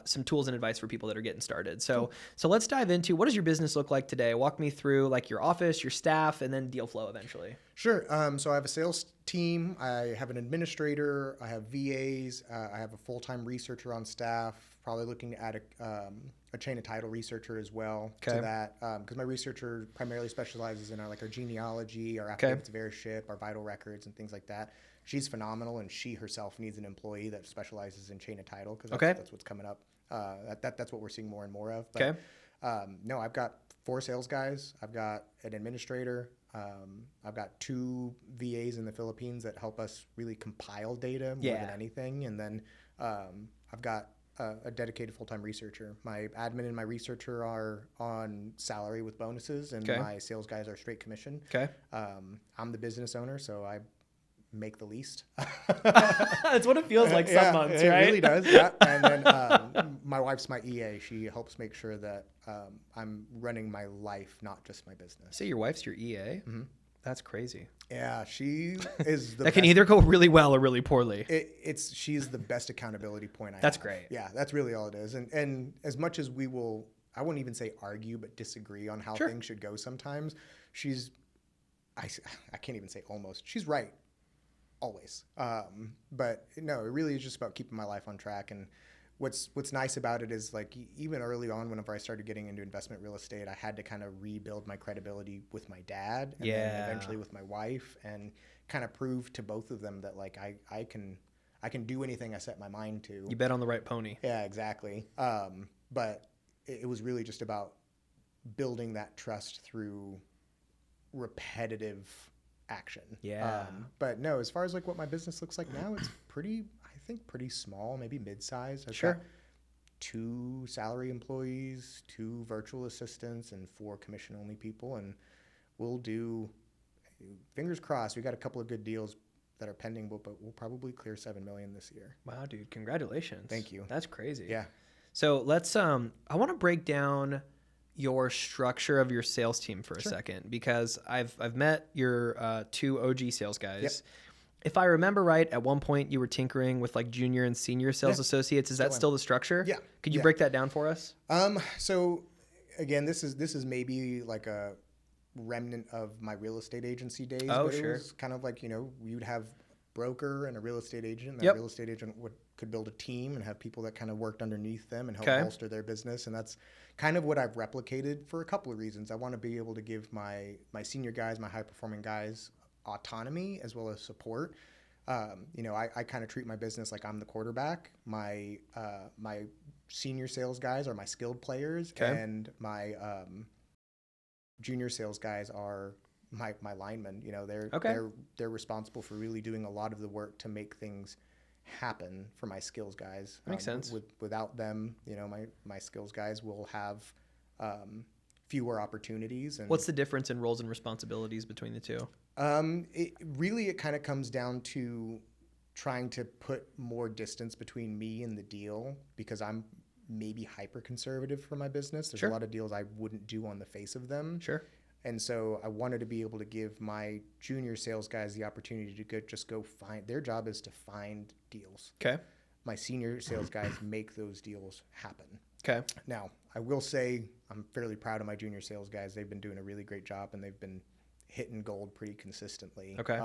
Speaker 3: some tools and advice for people that are getting started. So let's dive into, what does your business look like today? Walk me through like your office, your staff, and then deal flow eventually.
Speaker 2: Sure. So I have a sales team. I have an administrator. I have VAs. I have a full-time researcher on staff. Probably looking to add a chain of title researcher as well to that, because my researcher primarily specializes in our genealogy, our affidavits of heirship, our vital records, and things like that. she's phenomenal, and she herself needs an employee that specializes in chain of title, because that's what's coming up. That's what we're seeing more and more of. But, no, I've got 4 sales guys. I've got an administrator. I've got 2 VAs in the Philippines that help us really compile data more than anything. And then I've got a dedicated full-time researcher. My admin and my researcher are on salary with bonuses, and my sales guys are straight commission. I'm the business owner, so I make the least.
Speaker 3: That's what it feels like some months, right?
Speaker 2: It really does. Yeah. And then my wife's my EA. She helps make sure that I'm running my life, not just my business.
Speaker 3: So your wife's your EA? Mm-hmm. That's crazy.
Speaker 2: Yeah, she is the
Speaker 3: that can either go really well or really poorly.
Speaker 2: She's the best accountability point I have.
Speaker 3: That's great.
Speaker 2: Yeah, that's really all it is. And as much as we will, I wouldn't even say argue, but disagree on how things should go sometimes, I can't even say almost, she's right. Always. But no, it really is just about keeping my life on track. And what's nice about it is, like, even early on, whenever I started getting into investment real estate, I had to kind of rebuild my credibility with my dad, and then eventually with my wife, and kind of prove to both of them that, like, I can do anything I set my mind to.
Speaker 3: You bet on the right pony.
Speaker 2: Yeah, exactly. But it was really just about building that trust through repetitive action. But no, as far as like what my business looks like now, it's pretty small, maybe mid-sized. I've got 2 salary employees, 2 virtual assistants, and 4 commission-only people. And we'll do, fingers crossed, we got a couple of good deals that are pending, but we'll probably clear $7 million this year.
Speaker 3: Wow, dude, congratulations.
Speaker 2: Thank you.
Speaker 3: That's crazy.
Speaker 2: Yeah.
Speaker 3: So let's I want to break down your structure of your sales team for a second, because I've met your 2 OG sales guys. Yep. If I remember right, at one point you were tinkering with like junior and senior sales associates. Is that still the structure?
Speaker 2: Yeah.
Speaker 3: Could you break that down for us?
Speaker 2: So again, this is maybe like a remnant of my real estate agency days.
Speaker 3: Oh,
Speaker 2: but
Speaker 3: sure.
Speaker 2: It was kind of like, you'd have broker and a real estate agent. And that real estate agent could build a team and have people that kind of worked underneath them and help bolster their business. And that's kind of what I've replicated for a couple of reasons. I want to be able to give my senior guys, my high performing guys, autonomy as well as support. I kind of treat my business like I'm the quarterback. My senior sales guys are my skilled players, and my junior sales guys are my linemen. They're responsible for really doing a lot of the work to make things happen for my skills guys.
Speaker 3: Makes sense.
Speaker 2: Without them, my skills guys will have fewer opportunities. And
Speaker 3: what's the difference in roles and responsibilities between the 2?
Speaker 2: It kind of comes down to trying to put more distance between me and the deal, because I'm maybe hyper conservative for my business. There's a lot of deals I wouldn't do on the face of them.
Speaker 3: Sure.
Speaker 2: And so I wanted to be able to give my junior sales guys the opportunity to just go find. Their job is to find deals.
Speaker 3: Okay.
Speaker 2: My senior sales guys make those deals happen.
Speaker 3: Okay.
Speaker 2: Now, I will say I'm fairly proud of my junior sales guys. They've been doing a really great job, and they've been hitting gold pretty consistently.
Speaker 3: Okay.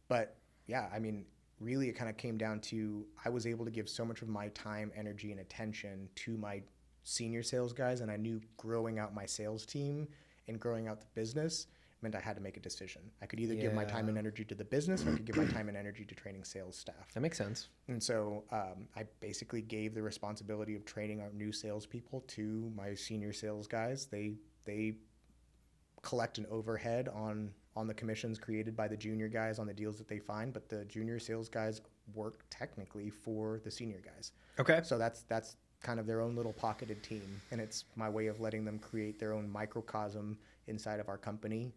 Speaker 2: But yeah, I mean, really it kind of came down to, I was able to give so much of my time, energy, and attention to my senior sales guys, and I knew growing out my sales team and growing out the business meant I had to make a decision. I could either give my time and energy to the business, or I could give my time and energy to training sales staff.
Speaker 3: That makes sense.
Speaker 2: And so I basically gave the responsibility of training our new salespeople to my senior sales guys. They collect an overhead on the commissions created by the junior guys on the deals that they find, but the junior sales guys work technically for the senior guys.
Speaker 3: Okay.
Speaker 2: So that's kind of their own little pocketed team, and it's my way of letting them create their own microcosm inside of our company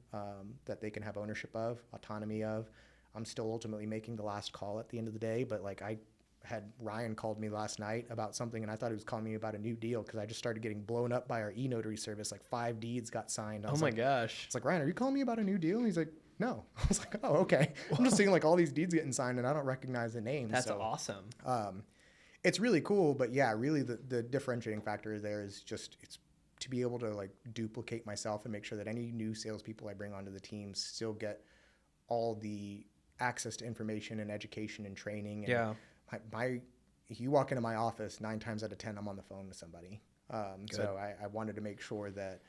Speaker 2: that they can have ownership of, autonomy of. I'm still ultimately making the last call at the end of the day, but like I had Ryan called me last night about something, and I thought he was calling me about a new deal because I just started getting blown up by our e-notary service. Like 5 deeds got signed.
Speaker 3: Oh my gosh.
Speaker 2: It's like, Ryan, are you calling me about a new deal? And he's like, no. I was like, oh, okay. I'm just seeing like all these deeds getting signed, and I don't recognize the names.
Speaker 3: That's awesome.
Speaker 2: It's really cool, but yeah, really the differentiating factor there is just it's to be able to like duplicate myself and make sure that any new salespeople I bring onto the team still get all the access to information and education and training. And if you walk into my office, 9 times out of 10, I'm on the phone with somebody. So I wanted to make sure that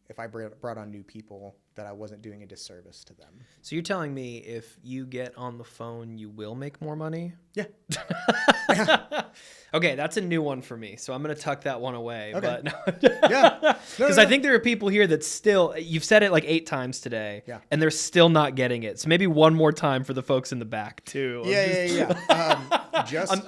Speaker 2: if I brought on new people, that I wasn't doing a disservice to them.
Speaker 3: So you're telling me if you get on the phone, you will make more money?
Speaker 2: Yeah.
Speaker 3: Okay, that's a new one for me. So I'm going to tuck that one away.
Speaker 2: Okay.
Speaker 3: But
Speaker 2: Yeah.
Speaker 3: Because I think there are people here that still, you've said it like 8 times today,
Speaker 2: Yeah.
Speaker 3: and they're still not getting it. So maybe one more time for the folks in the back too.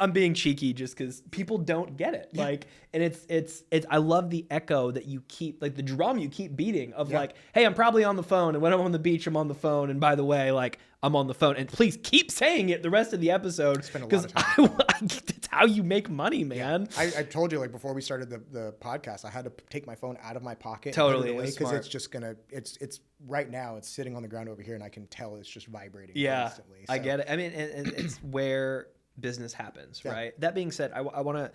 Speaker 3: I'm being cheeky just because people don't get it. Yeah. Like, and it's I love the echo that you keep, like the drum you keep beating of like, hey, I'm probably on the phone, and when I'm on the beach, I'm on the phone, and by the way, like I'm on the phone, and please keep saying it the rest of the episode because that's how you make money, man.
Speaker 2: Yeah. I told you, like before we started the podcast, I had to take my phone out of my pocket
Speaker 3: totally
Speaker 2: because it's just gonna it's right now it's sitting on the ground over here, and I can tell it's just vibrating constantly. So.
Speaker 3: I get it. I mean, and it's where business happens, right? That being said, I want to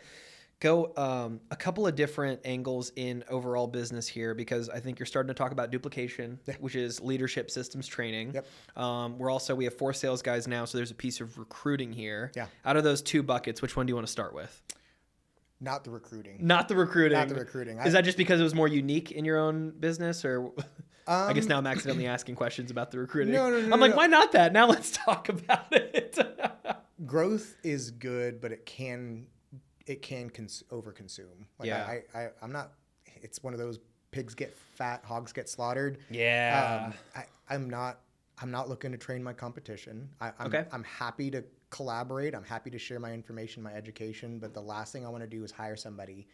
Speaker 3: go a couple of different angles in overall business here, because I think you're starting to talk about duplication, which is leadership systems training. Yep. We have 4 sales guys now, so there's a piece of recruiting here. Yeah. Out of those 2 buckets, which one do you want to start with?
Speaker 2: Not the recruiting.
Speaker 3: Not the recruiting.
Speaker 2: Not the recruiting.
Speaker 3: Is that just because it was more unique in your own business, or? I guess now I'm accidentally asking questions about the recruiting.
Speaker 2: No.
Speaker 3: I'm like, why not that? Now let's talk about it.
Speaker 2: Growth is good, but it can overconsume. Like I'm not. It's one of those pigs get fat, hogs get slaughtered.
Speaker 3: Yeah.
Speaker 2: I'm not looking to train my competition. I'm happy to collaborate. I'm happy to share my information, my education. But the last thing I want to do is hire somebody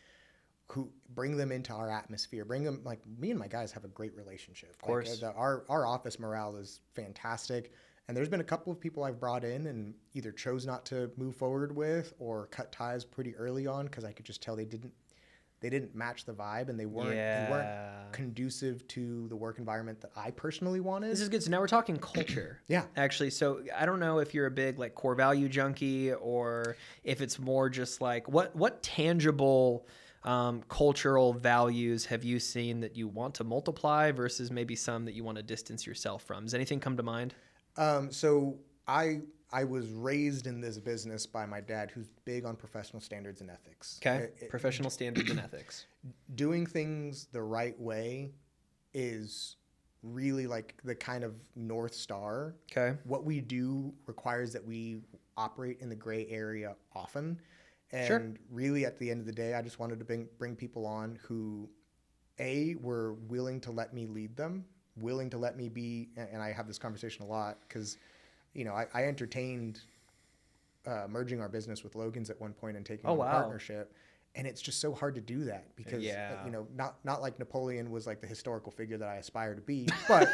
Speaker 2: who bring them into our atmosphere. Bring them, like me and my guys have a great relationship. Of
Speaker 3: course.
Speaker 2: Like, our office morale is fantastic. And there's been a couple of people I've brought in and either chose not to move forward with or cut ties pretty early on because I could just tell they didn't match the vibe, and they weren't conducive to the work environment that I personally wanted.
Speaker 3: This is good. So now we're talking culture.
Speaker 2: Yeah.
Speaker 3: Actually, so I don't know if you're a big like core value junkie or if it's more just like what tangible cultural values have you seen that you want to multiply versus maybe some that you want to distance yourself from? Does anything come to mind?
Speaker 2: So I was raised in this business by my dad, who's big on professional standards and ethics.
Speaker 3: Okay. Professional standards and ethics.
Speaker 2: Doing things the right way is really like the kind of North Star.
Speaker 3: Okay. What
Speaker 2: we do requires that we operate in the gray area often. And really at the end of the day, I just wanted to bring people on who, were willing to let me lead them, willing to let me be, and I have this conversation a lot because, I entertained merging our business with Logan's at one point and taking on a partnership. And it's just so hard to do that because, not like Napoleon was like the historical figure that I aspire to be, but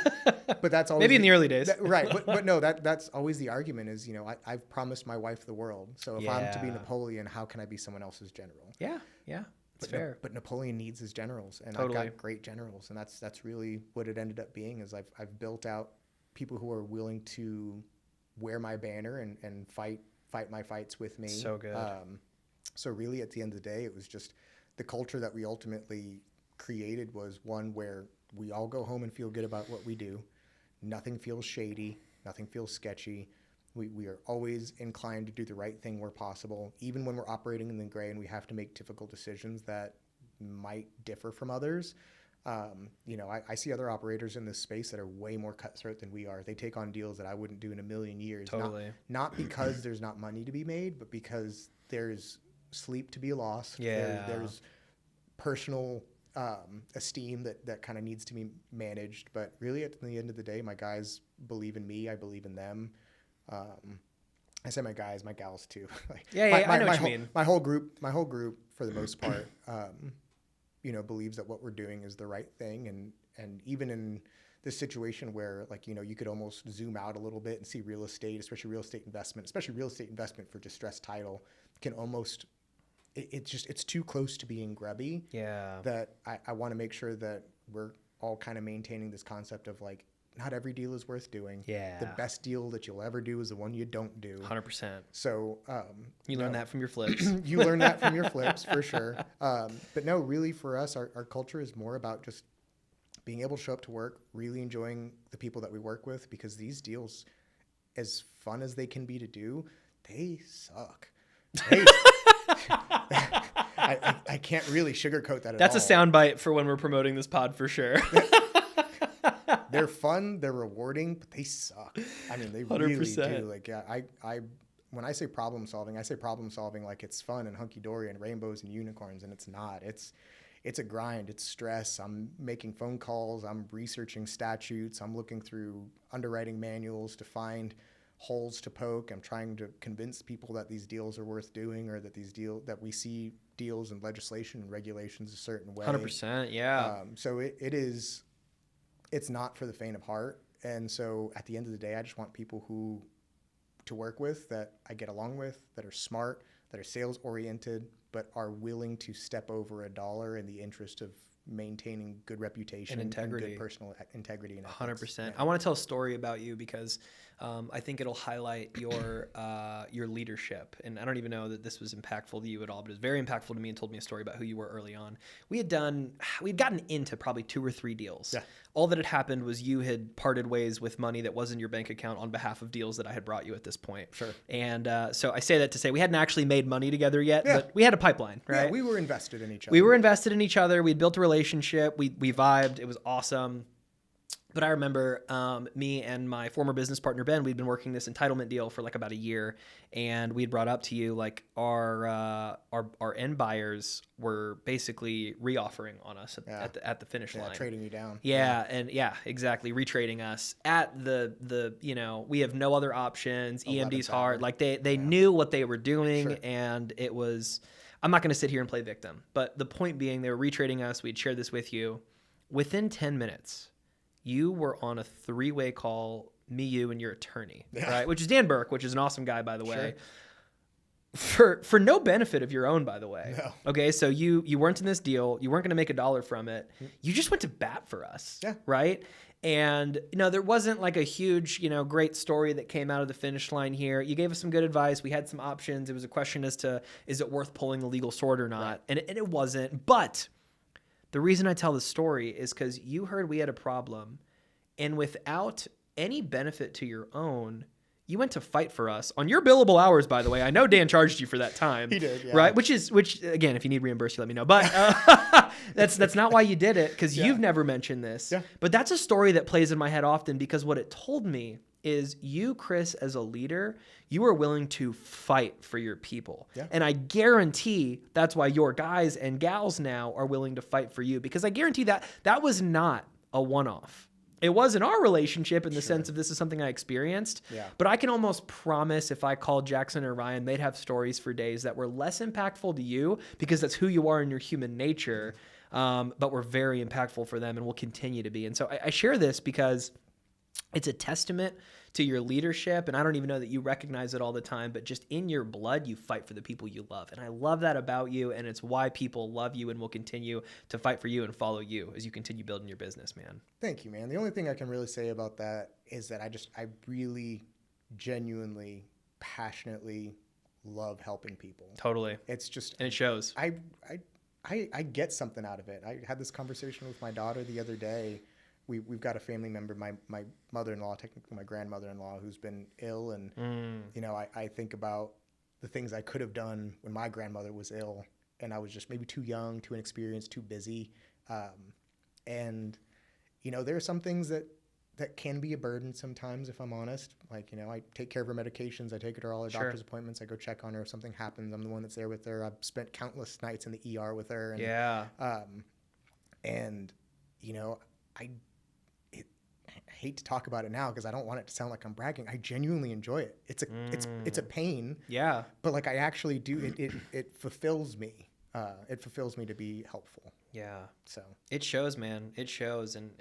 Speaker 2: that's always
Speaker 3: maybe in the early days.
Speaker 2: Right. But no, that's always the argument is, I've promised my wife the world. So if I'm to be Napoleon, how can I be someone else's general?
Speaker 3: Yeah. Yeah. It's fair.
Speaker 2: But Napoleon needs his generals, and I've got great generals. And that's really what it ended up being is I've built out people who are willing to wear my banner and fight my fights with me.
Speaker 3: So good.
Speaker 2: So really, at the end of the day, it was just the culture that we ultimately created was one where we all go home and feel good about what we do. Nothing feels shady. Nothing feels sketchy. We are always inclined to do the right thing where possible, even when we're operating in the gray and we have to make difficult decisions that might differ from others. I see other operators in this space that are way more cutthroat than we are. They take on deals that I wouldn't do in a million years.
Speaker 3: Totally.
Speaker 2: Not because there's not money to be made, but because there's sleep to be lost.
Speaker 3: Yeah.
Speaker 2: There's personal esteem that kind of needs to be managed. But really, at the end of the day, my guys believe in me. I believe in them. I say my guys, my gals too.
Speaker 3: I know what you mean.
Speaker 2: My whole group, for the most part, believes that what we're doing is the right thing. And even in this situation where, you could almost zoom out a little bit and see real estate, especially real estate investment for distressed title, can almost, it's too close to being grubby.
Speaker 3: Yeah.
Speaker 2: That I want to make sure that we're all kind of maintaining this concept of not every deal is worth doing.
Speaker 3: Yeah.
Speaker 2: The best deal that you'll ever do is the one you don't do.
Speaker 3: 100%.
Speaker 2: So,
Speaker 3: you learn that from your flips.
Speaker 2: You learn that from your flips for sure. But no, really for us, our culture is more about just being able to show up to work, really enjoying the people that we work with, because these deals, as fun as they can be to do, they suck. I can't really sugarcoat that at all.
Speaker 3: That's a soundbite for when we're promoting this pod for sure.
Speaker 2: They're fun, they're rewarding, but they suck. I mean, they really
Speaker 3: 100%.
Speaker 2: do. Like, I when I say problem solving, I say problem solving like it's fun and hunky dory and rainbows and unicorns, and it's not. It's a grind. It's stress. I'm making phone calls. I'm researching statutes. I'm looking through underwriting manuals to find holes to poke. I'm trying to convince people that these deals are worth doing, or that that we see deals and legislation and regulations a certain way.
Speaker 3: 100%. Yeah.
Speaker 2: So it's not for the faint of heart. And so at the end of the day, I just want people to work with, that I get along with, that are smart, that are sales oriented, but are willing to step over $1 in the interest of maintaining good reputation
Speaker 3: and integrity,
Speaker 2: and good personal integrity. And
Speaker 3: 100%.
Speaker 2: Yeah.
Speaker 3: I want to tell a story about you because I think it'll highlight your leadership. And I don't even know that this was impactful to you at all, but it was very impactful to me and told me a story about who you were early on. We'd gotten into probably 2 or 3 deals.
Speaker 2: Yeah.
Speaker 3: All that had happened was you had parted ways with money that was in your bank account on behalf of deals that I had brought you at this point.
Speaker 2: Sure.
Speaker 3: And so I say that to say we hadn't actually made money together yet,
Speaker 2: Yeah.
Speaker 3: but we had a pipeline, right?
Speaker 2: Yeah, we were invested in each other.
Speaker 3: We were invested in each other. We'd built a relationship. We vibed. It was awesome. But I remember me and my former business partner, Ben, we'd been working this entitlement deal for like about a year. And we'd brought up to you like our end buyers were basically reoffering on us at the finish line.
Speaker 2: Trading you down.
Speaker 3: Yeah. And exactly. Retrading us at the we have no other options. EMD's hard. Like they knew what they were doing. Sure. And it was, I'm not going to sit here and play victim, but the point being they were retrading us. We'd shared this with you. Within 10 minutes, you were on a 3-way call, me, you, and your attorney, right? Which is Dan Burke, which is an awesome guy, by the way. For no benefit of your own, by the way.
Speaker 2: No.
Speaker 3: Okay, so you weren't in this deal. You weren't going to make $1 from it. You just went to bat for us, right? And, there wasn't like a huge, great story that came out of the finish line here. You gave us some good advice. We had some options. It was a question as to, is it worth pulling the legal sword or not? Right. And it wasn't. But the reason I tell this story is because you heard we had a problem, and without any benefit to your own, you went to fight for us on your billable hours, by the way. I know Dan charged you for that time.
Speaker 2: He did, yeah.
Speaker 3: Right? Which again, if you need reimbursed, you let me know. But that's not why you did it, because you've never mentioned this. Yeah. But that's a story that plays in my head often, because what it told me is you, Chris, as a leader, you are willing to fight for your people. Yeah. And I guarantee that's why your guys and gals now are willing to fight for you, because I guarantee that was not a one-off. It was in our relationship in the sense of this is something I experienced. Yeah. But I can almost promise if I called Jackson or Ryan, they'd have stories for days that were less impactful to you because that's who you are in your human nature, but were very impactful for them and will continue to be. And so I share this because it's a testament to your leadership, and I don't even know that you recognize it all the time, but just in your blood, you fight for the people you love. And I love that about you, and it's why people love you and will continue to fight for you and follow you as you continue building your business, man.
Speaker 2: Thank you, man. The only thing I can really say about that is that I really genuinely, passionately love helping people.
Speaker 3: Totally.
Speaker 2: It's just...
Speaker 3: And it shows.
Speaker 2: I get something out of it. I had this conversation with my daughter the other day. We've got a family member, my mother-in-law, technically my grandmother-in-law, who's been ill. And, I think about the things I could have done when my grandmother was ill. And I was just maybe too young, too inexperienced, too busy. And there are some things that can be a burden sometimes, if I'm honest. Like, I take care of her medications. I take her to all her doctor's appointments. I go check on her. If something happens, I'm the one that's there with her. I've spent countless nights in the ER with her. And, I hate to talk about it now because I don't want it to sound like I'm bragging. I genuinely enjoy it. It's a pain. Yeah. But like I actually do. It fulfills me. It fulfills me to be helpful.
Speaker 3: Yeah. So it shows, man. It shows, and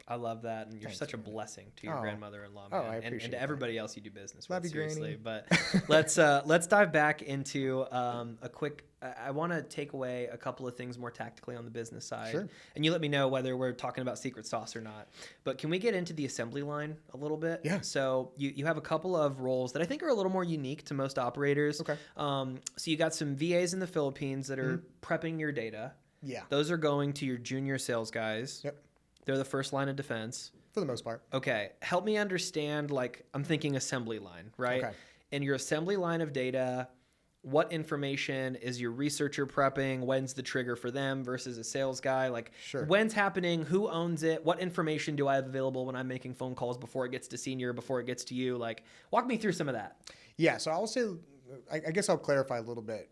Speaker 3: I love that. And you're such a blessing to your grandmother-in-law, man,
Speaker 2: I appreciate
Speaker 3: and to everybody else you do business with.
Speaker 2: Love you,
Speaker 3: seriously.
Speaker 2: Granny.
Speaker 3: But let's dive back into a quick. I want to take away a couple of things more tactically on the business side. Sure. And you let me know whether we're talking about secret sauce or not. But can we get into the assembly line a little bit?
Speaker 2: Yeah.
Speaker 3: So you have a couple of roles that I think are a little more unique to most operators.
Speaker 2: Okay.
Speaker 3: So you got some VAs in the Philippines that are prepping your data.
Speaker 2: Yeah.
Speaker 3: Those are going to your junior sales guys.
Speaker 2: Yep.
Speaker 3: They're the first line of defense.
Speaker 2: For the most part.
Speaker 3: Okay. Help me understand, I'm thinking assembly line, right? Okay. And your assembly line of data, what information is your researcher prepping? When's the trigger for them versus a sales guy? Like,
Speaker 2: Sure.
Speaker 3: When's happening? Who owns it? What information do I have available when I'm making phone calls before it gets to senior, before it gets to you? Like, walk me through some of that.
Speaker 2: Yeah. So I'll say, I guess I'll clarify a little bit.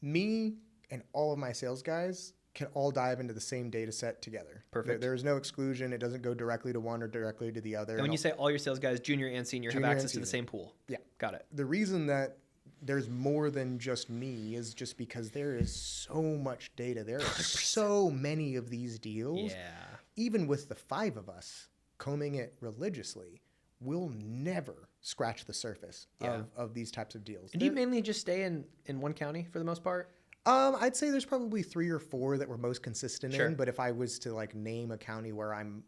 Speaker 2: Me and all of my sales guys can all dive into the same data set together.
Speaker 3: Perfect.
Speaker 2: There's no exclusion. It doesn't go directly to one or directly to the other.
Speaker 3: And when you say all your sales guys, junior and senior, have access to the same pool.
Speaker 2: Yeah.
Speaker 3: Got it.
Speaker 2: The reason that there's more than just me is just because there is so much data. There are so many of these deals.
Speaker 3: Yeah.
Speaker 2: Even with the 5 of us combing it religiously, we'll never scratch the surface of these types of deals.
Speaker 3: And do you mainly just stay in one county for the most part?
Speaker 2: I'd say there's probably 3 or 4 that we're most consistent
Speaker 3: Sure.
Speaker 2: in. But if I was to like name a county where I'm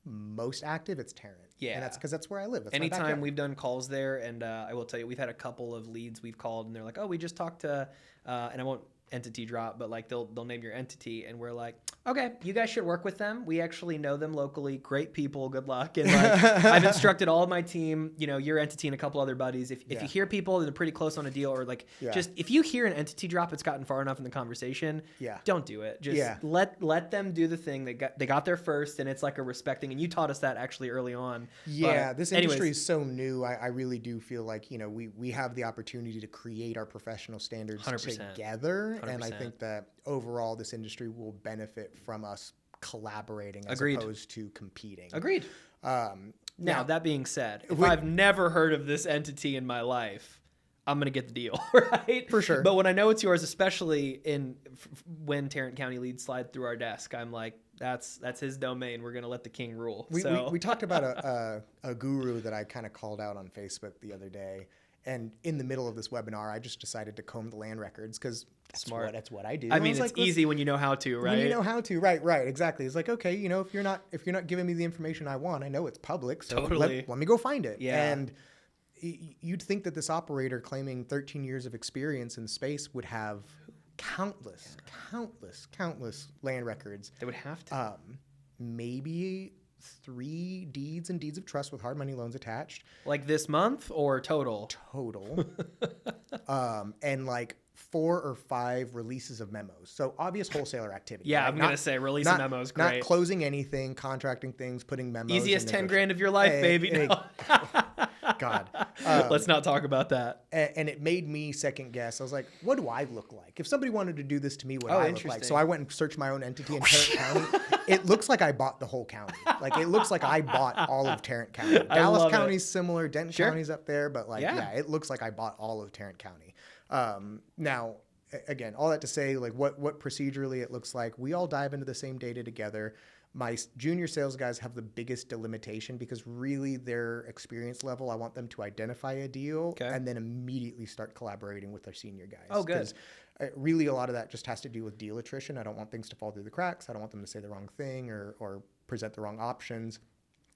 Speaker 2: most active, it's Tarrant.
Speaker 3: Yeah.
Speaker 2: And that's because that's where I live. That's my
Speaker 3: Anytime
Speaker 2: backyard.
Speaker 3: we've done calls there, and I will tell you, we've had a couple of leads we've called, and they're like, "Oh, we just talked to," and I won't entity drop, but like they'll name your entity, and we're like, "Okay, you guys should work with them. We actually know them locally. Great people. Good luck." And like, I've instructed all of my team, your entity and a couple other buddies. If you hear people that are pretty close on a deal, or like just if you hear an entity drop, it's gotten far enough in the conversation. Don't do it. Just let them do the thing. They got there first, and it's like a respecting. And you taught us that actually early on.
Speaker 2: Yeah, this industry is so new. I really do feel like we have the opportunity to create our professional standards
Speaker 3: 100%.
Speaker 2: together,
Speaker 3: 100%.
Speaker 2: and I think that overall this industry will benefit from us collaborating as
Speaker 3: Agreed.
Speaker 2: opposed to competing.
Speaker 3: Agreed. Now, that being said, if I've never heard of this entity in my life, I'm going to get the deal, right?
Speaker 2: For sure.
Speaker 3: But when I know it's yours, especially when Tarrant County leads slide through our desk, I'm like, that's his domain. We're going to let the king rule.
Speaker 2: We talked about a guru that I kind of called out on Facebook the other day. And in the middle of this webinar, I just decided to comb the land records because that's what I do.
Speaker 3: I mean, it's easy when you know how to, right?
Speaker 2: When you know how to, right, exactly. It's like, okay, if you're not giving me the information I want, I know it's public, so let me go find it.
Speaker 3: Yeah.
Speaker 2: And you'd think that this operator claiming 13 years of experience in space would have countless land records.
Speaker 3: They would have to.
Speaker 2: Maybe 3 deeds and deeds of trust with hard money loans attached.
Speaker 3: Like this month or total?
Speaker 2: Total. And like 4 or 5 releases of memos. So obvious wholesaler activity.
Speaker 3: Yeah,
Speaker 2: right?
Speaker 3: I'm going to say release of memos, great.
Speaker 2: Not closing anything, contracting things, putting memos.
Speaker 3: Easiest 10 grand of your life, baby. No.
Speaker 2: God.
Speaker 3: Let's not talk about that.
Speaker 2: And it made me second guess. I was like, what do I look like? If somebody wanted to do this to me, what do I look like? So I went and searched my own entity in Tarrant County. It looks like I bought the whole county. Like it looks like I bought all of Tarrant County. Dallas County's similar. Denton County's up there. But it looks like I bought all of Tarrant County. Now, again, all that to say, like what procedurally it looks like, we all dive into the same data together. My junior sales guys have the biggest delimitation because really their experience level, I want them to identify a deal and then immediately start collaborating with their senior guys.
Speaker 3: Oh, good.
Speaker 2: Because really a lot of that just has to do with deal attrition. I don't want things to fall through the cracks. I don't want them to say the wrong thing or present the wrong options.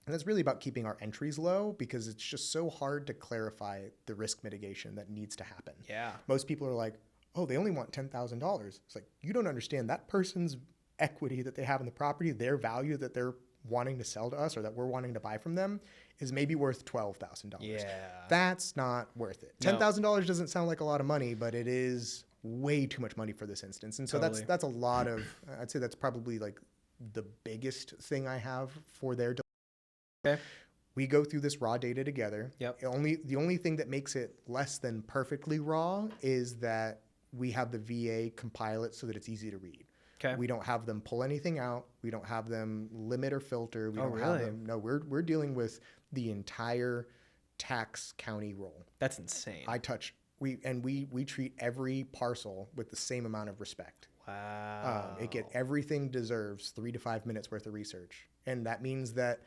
Speaker 2: And that's really about keeping our entries low because it's just so hard to clarify the risk mitigation that needs to happen.
Speaker 3: Yeah.
Speaker 2: Most people are like, oh, they only want $10,000. It's like, you don't understand that person's equity that they have in the property, their value that they're wanting to sell to us or that we're wanting to buy from them is maybe worth $12,000.
Speaker 3: Yeah.
Speaker 2: That's not worth it. $10,000 doesn't sound like a lot of money, but it is way too much money for this instance. And so that's a lot of, I'd say that's probably like the biggest thing I have for their.
Speaker 3: Okay.
Speaker 2: We go through this raw data together.
Speaker 3: Yep.
Speaker 2: The only thing that makes it less than perfectly raw is that we have the VA compile it so that it's easy to read.
Speaker 3: Okay.
Speaker 2: We don't have them pull anything out. We don't have them limit or filter. We don't have them. No, we're dealing with the entire tax county roll.
Speaker 3: That's insane.
Speaker 2: We treat every parcel with the same amount of respect.
Speaker 3: Wow.
Speaker 2: Everything deserves 3 to 5 minutes worth of research. And that means that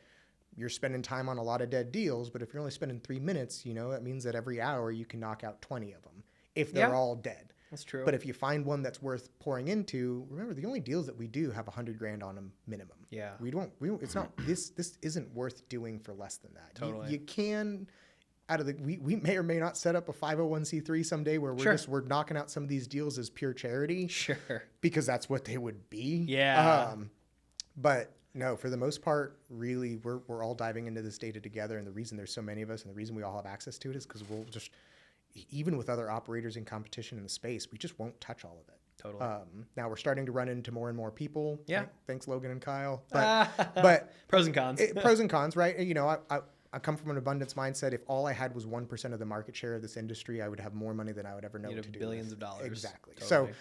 Speaker 2: you're spending time on a lot of dead deals, but if you're only spending 3 minutes, that means that every hour you can knock out 20 of them if they're all dead.
Speaker 3: That's true.
Speaker 2: But if you find one that's worth pouring into, remember the only deals that we do have $100 grand on them minimum.
Speaker 3: Yeah.
Speaker 2: We don't, it's not, this isn't worth doing for less than that.
Speaker 3: Totally.
Speaker 2: You can, we may or may not set up a 501c3 someday where we're knocking out some of these deals as pure charity.
Speaker 3: Sure.
Speaker 2: Because that's what they would be.
Speaker 3: Yeah.
Speaker 2: But no, for the most part, really, we're all diving into this data together. And the reason there's so many of us and the reason we all have access to it is because we'll just, even with other operators in competition in the space, we just won't touch all of it.
Speaker 3: Totally.
Speaker 2: Now we're starting to run into more and more people.
Speaker 3: Yeah.
Speaker 2: Thanks, Logan and Kyle. But
Speaker 3: pros and cons.
Speaker 2: Pros and cons, right? You know, I come from an abundance mindset. If all I had was 1% of the market share of this industry, I would have more money than I would ever know what to do.
Speaker 3: Billions of dollars.
Speaker 2: Exactly.
Speaker 3: Totally.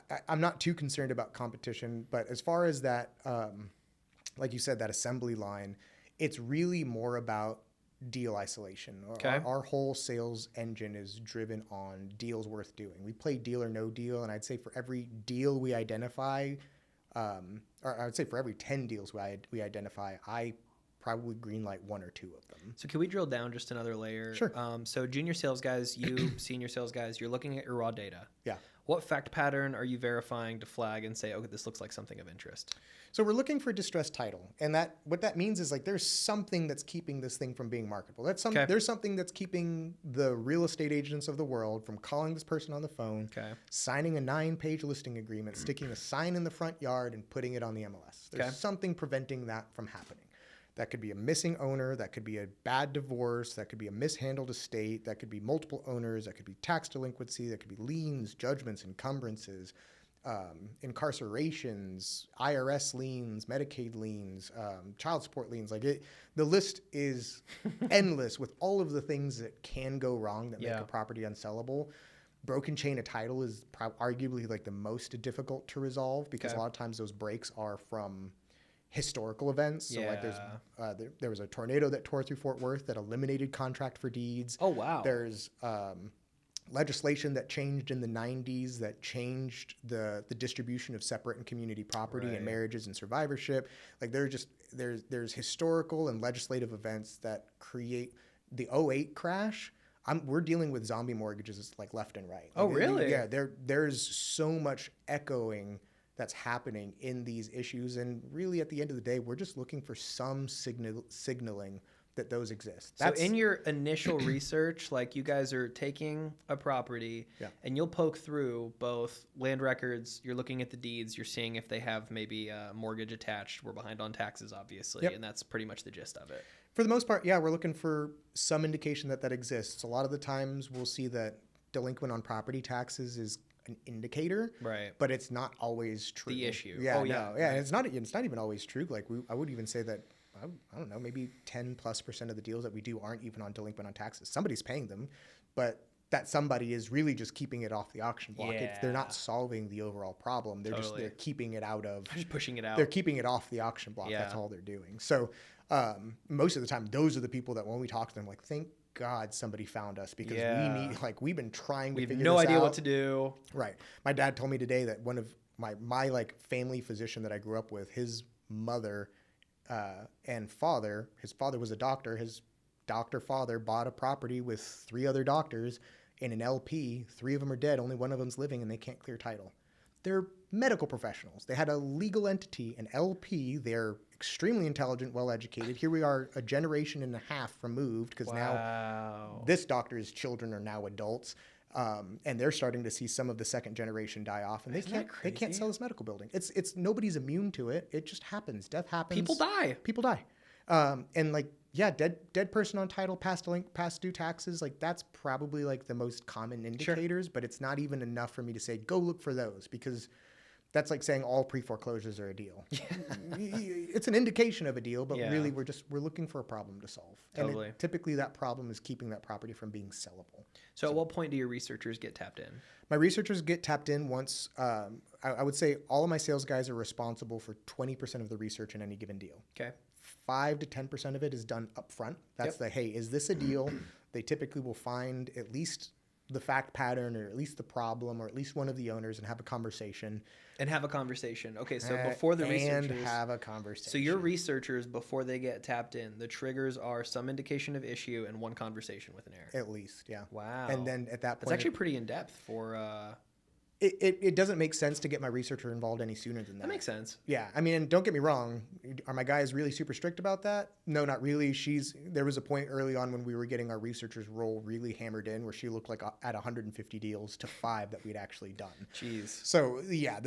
Speaker 2: So I'm not too concerned about competition. But as far as that, like you said, that assembly line, it's really more about deal isolation.
Speaker 3: Okay.
Speaker 2: Our whole sales engine is driven on deals worth doing. We play deal or no deal, and I'd say for every deal we identify, or I would say for every 10 deals we identify, I probably greenlight 1 or 2 of them.
Speaker 3: So can we drill down just another layer?
Speaker 2: Sure.
Speaker 3: So junior sales guys, you senior sales guys, you're looking at your raw data.
Speaker 2: Yeah.
Speaker 3: What fact pattern are you verifying to flag and say, okay, this looks like something of interest?
Speaker 2: So we're looking for distressed title, and what that means is like there's something that's keeping this thing from being marketable. There's something that's keeping the real estate agents of the world from calling this person on the phone, signing a 9-page listing agreement, sticking a sign in the front yard, and putting it on the MLS. There's something preventing that from happening. That could be a missing owner, that could be a bad divorce, that could be a mishandled estate, that could be multiple owners, that could be tax delinquency, that could be liens, judgments, encumbrances, incarcerations, IRS liens, Medicaid liens, child support liens. The list is endless with all of the things that can go wrong that make a property unsellable. Broken chain of title is arguably like the most difficult to resolve because a lot of times those breaks are from historical events. So like there was a tornado that tore through Fort Worth that eliminated contract for deeds.
Speaker 3: Oh, wow.
Speaker 2: There's legislation that changed in the 90s that changed the distribution of separate and community property and marriages and survivorship. Like there's historical and legislative events that create the 2008 crash. We're dealing with zombie mortgages like left and right.
Speaker 3: Oh, really?
Speaker 2: Yeah. There's so much echoing that's happening in these issues. And really at the end of the day, we're just looking for some signaling that those exist.
Speaker 3: So in your initial research, like you guys are taking a property and you'll poke through both land records, you're looking at the deeds, you're seeing if they have maybe a mortgage attached. We're behind on taxes, obviously. And that's pretty much the gist of it.
Speaker 2: For the most part, we're looking for some indication that exists. A lot of the times we'll see that delinquent on property taxes is an indicator, but it's not always true.
Speaker 3: The issue.
Speaker 2: And it's not even always true. Like I would even say that I don't know, maybe 10+% of the deals that we do aren't even on delinquent on taxes. Somebody's paying them, but that somebody is really just keeping it off the auction block. They're not solving the overall problem. They're keeping it out of.
Speaker 3: Just pushing it out.
Speaker 2: They're keeping it off the auction block. That's all they're doing. So most of the time, those are the people that when we talk to them, like, thank God somebody found us because we've been trying to figure this out.
Speaker 3: We have no idea what to do.
Speaker 2: Right. My dad told me today that one of my like family physician that I grew up with, his mother and father, his father was a doctor. His doctor father bought a property with 3 other doctors in an LP. 3 of them are dead. Only one of them's living and they can't clear title. They're medical professionals. They had a legal entity, an LP. They're extremely intelligent, well-educated. Here we are a generation and a half removed because now this doctor's children are now adults. And they're starting to see some of the second generation die off, and they can't sell this medical building. It's nobody's immune to it. It just happens. Death happens. People die. And like, dead person on title, past due taxes. Like that's probably like the most common indicators, but it's not even enough for me to say, go look for those because that's like saying all pre-foreclosures are a deal. It's an indication of a deal, but really we're looking for a problem to solve.
Speaker 3: Totally.
Speaker 2: And typically that problem is keeping that property from being sellable.
Speaker 3: So at what point do your researchers get tapped in?
Speaker 2: My researchers get tapped in once, I would say all of my sales guys are responsible for 20% of the research in any given deal.
Speaker 3: Okay.
Speaker 2: 5 to 10% of it is done up front. That's hey, is this a deal? They typically will find at least the fact pattern or at least the problem or at least one of the owners and have a conversation.
Speaker 3: Okay, so before the researchers...
Speaker 2: And have a conversation.
Speaker 3: So your researchers, before they get tapped in, the triggers are some indication of issue and one conversation with an heir.
Speaker 2: At least, yeah.
Speaker 3: Wow.
Speaker 2: And then at that point...
Speaker 3: That's actually pretty in-depth for...
Speaker 2: It doesn't make sense to get my researcher involved any sooner than that.
Speaker 3: That makes sense.
Speaker 2: Yeah. I mean, and don't get me wrong. Are my guys really super strict about that? No, not really. There was a point early on when we were getting our researcher's role really hammered in where she looked like at 150 deals to 5 that we'd actually done.
Speaker 3: Jeez.
Speaker 2: So yeah,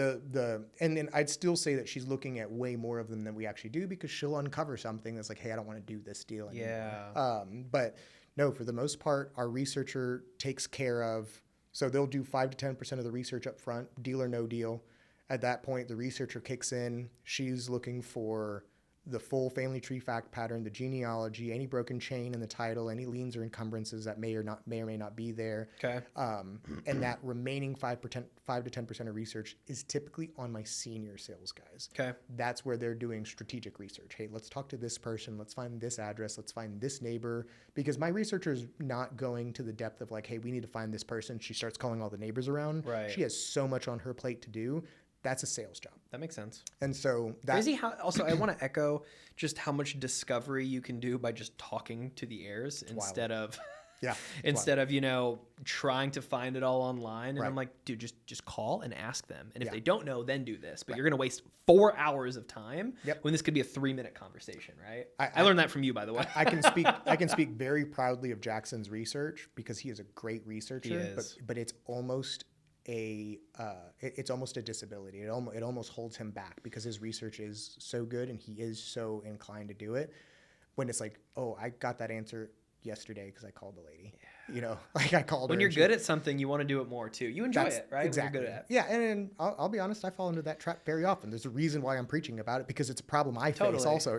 Speaker 2: and then I'd still say that she's looking at way more of them than we actually do because she'll uncover something that's like, hey, I don't want to do this deal anymore.
Speaker 3: Yeah.
Speaker 2: But No, for the most part, our researcher takes care of, so they'll do 5 to 10% of the research up front, deal or no deal. At that point, the researcher kicks in. She's looking for the full family tree fact pattern, the genealogy, any broken chain in the title, any liens or encumbrances that may or may not be there.
Speaker 3: Okay.
Speaker 2: And that remaining 5 to 10% of research is typically on my senior sales guys.
Speaker 3: Okay.
Speaker 2: That's where they're doing strategic research. Hey, let's talk to this person. Let's find this address. Let's find this neighbor. Because my researcher is not going to the depth of like, hey, we need to find this person. She starts calling all the neighbors around.
Speaker 3: Right.
Speaker 2: She has so much on her plate to do. That's a sales job.
Speaker 3: That makes sense.
Speaker 2: And so
Speaker 3: crazy how also I want to echo just how much discovery you can do by just talking to the heirs instead of trying to find it all online. And I'm like, dude, just call and ask them. And if they don't know, then do this. But you're going to waste 4 hours of time when this could be a 3-minute conversation, right? I learned that from you, by the way.
Speaker 2: I can speak very proudly of Jackson's research because he is a great researcher, but it's almost it's almost a disability. It almost holds him back because his research is so good and he is so inclined to do it. When it's like, oh, I got that answer yesterday because I called the lady. Like I called her.
Speaker 3: When you're good at something, you want to do it more too. You enjoy it, right?
Speaker 2: Exactly.
Speaker 3: When you're good at it.
Speaker 2: Yeah, and I'll be honest, I fall into that trap very often. There's a reason why I'm preaching about it because it's a problem I face also.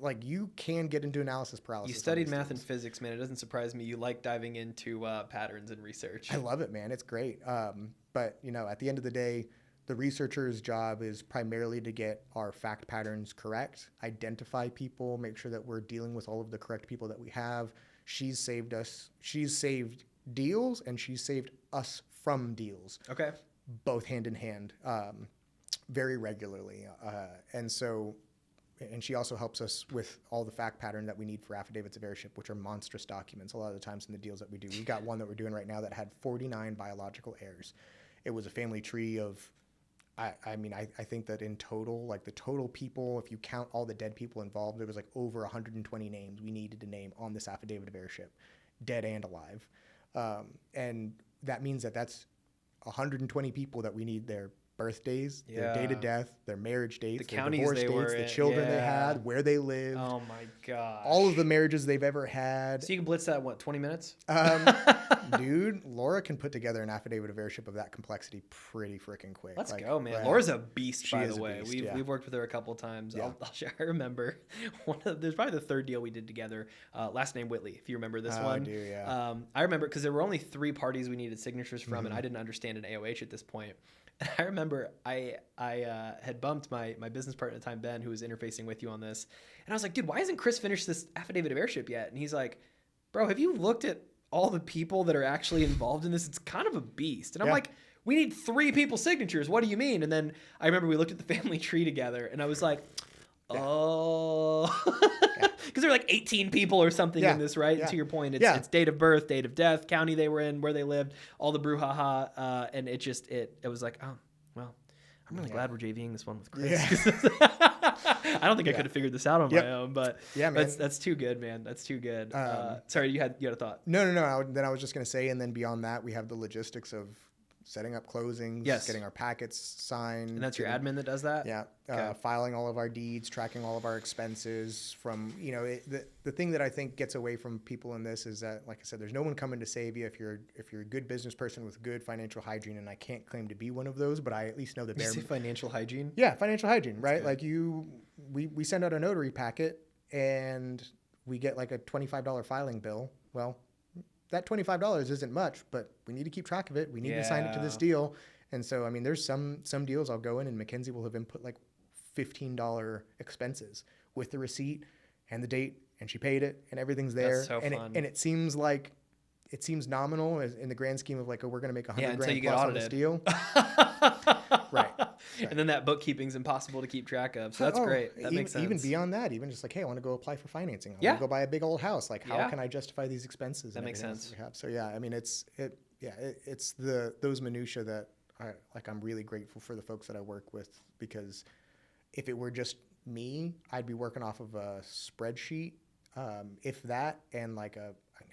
Speaker 2: Like you can get into analysis paralysis.
Speaker 3: You studied math and physics, man. It doesn't surprise me. You like diving into patterns and research.
Speaker 2: I love it, man. It's great. But at the end of the day, the researcher's job is primarily to get our fact patterns correct, identify people, make sure that we're dealing with all of the correct people that we have. She's saved us. She's saved deals and she's saved us from deals.
Speaker 3: Okay.
Speaker 2: Both hand in hand, very regularly. And she also helps us with all the fact pattern that we need for affidavits of heirship, which are monstrous documents. A lot of the times in the deals that we do, we've got one that we're doing right now that had 49 biological heirs. It was a family tree of, I think that in total, like the total people, if you count all the dead people involved, there was like over 120 names we needed to name on this affidavit of heirship, dead and alive. And that means that that's 120 people that we need their birthdays, their date of death, their marriage dates,
Speaker 3: the
Speaker 2: their
Speaker 3: counties
Speaker 2: divorce
Speaker 3: they
Speaker 2: dates,
Speaker 3: were
Speaker 2: the
Speaker 3: in.
Speaker 2: children they had, where they lived.
Speaker 3: Oh my gosh.
Speaker 2: All of the marriages they've ever had.
Speaker 3: So you can blitz that, what, 20 minutes?
Speaker 2: Dude, Laura can put together an affidavit of heirship of that complexity pretty freaking quick.
Speaker 3: Let's go, man. Laura's a beast, by the way.
Speaker 2: Beast,
Speaker 3: We've worked with her a couple of times. I'll share. I remember there's probably the third deal we did together. Last name Whitley, if you remember this one.
Speaker 2: I do, yeah.
Speaker 3: I remember because there were only 3 parties we needed signatures from, and I didn't understand an AOH at this point. And I remember I had bumped my business partner at the time, Ben, who was interfacing with you on this. And I was like, dude, why hasn't Chris finished this affidavit of heirship yet? And he's like, bro, have you looked at all the people that are actually involved in this? It's kind of a beast. And I'm like, we need 3 people's signatures. What do you mean? And then I remember we looked at the family tree together and I was like, oh, because there were like 18 people or something in this, right? And to your point, it's date of birth, date of death, county they were in, where they lived, all the brouhaha. And it was like, oh, well, I'm really glad we're JVing this one with Chris. Yeah. I don't think I could have figured this out on my own, but that's too good, man. That's too good. Sorry, you had a thought.
Speaker 2: No. Then I was just going to say, and then beyond that, we have the logistics of setting up closings, getting our packets signed.
Speaker 3: And that's your admin that does that?
Speaker 2: Yeah. Okay. Filing all of our deeds, tracking all of our expenses from, the thing that I think gets away from people in this is that, like I said, there's no one coming to save you if you're a good business person with good financial hygiene. And I can't claim to be one of those, but I at least know the bare.
Speaker 3: You say financial hygiene?
Speaker 2: Yeah. Financial hygiene, right? Like we send out a notary packet and we get like a $25 filing bill. Well, that $25 isn't much, but we need to keep track of it. We need to sign it to this deal. And so, there's some deals I'll go in and Mackenzie will have input like $15 expenses with the receipt and the date, and she paid it and everything's there.
Speaker 3: That's so fun.
Speaker 2: It seems nominal in the grand scheme of like, oh, we're going to make $100 grand
Speaker 3: plus
Speaker 2: on this deal. Right.
Speaker 3: And then that bookkeeping's impossible to keep track of. So that's great. That makes sense.
Speaker 2: Even beyond that, even just like, hey, I want to go apply for financing. I want to go buy a big old house. Like, how can I justify these expenses?
Speaker 3: That makes sense.
Speaker 2: So it's those minutia that I'm really grateful for the folks that I work with, because if it were just me, I'd be working off of a spreadsheet. If that, and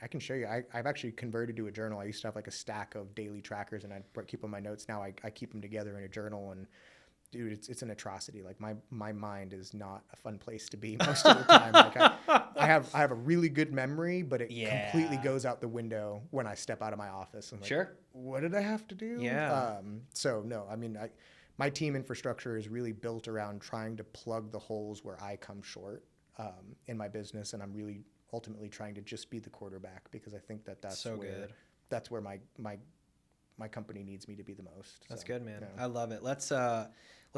Speaker 2: I can show you, I've actually converted to a journal. I used to have like a stack of daily trackers and I'd keep on my notes. Now I keep them together in a journal, and dude, it's an atrocity. Like my mind is not a fun place to be most of the time. Like I have a really good memory, but it completely goes out the window when I step out of my office. I'm like,
Speaker 3: Sure.
Speaker 2: what did I have to do?
Speaker 3: Yeah.
Speaker 2: So no, I mean, my team infrastructure is really built around trying to plug the holes where I come short in my business, and I'm really ultimately trying to just be the quarterback, because I think that's
Speaker 3: so
Speaker 2: where
Speaker 3: good.
Speaker 2: That's where my company needs me to be the most.
Speaker 3: That's
Speaker 2: so,
Speaker 3: good, man.
Speaker 2: Yeah.
Speaker 3: I love it. Let's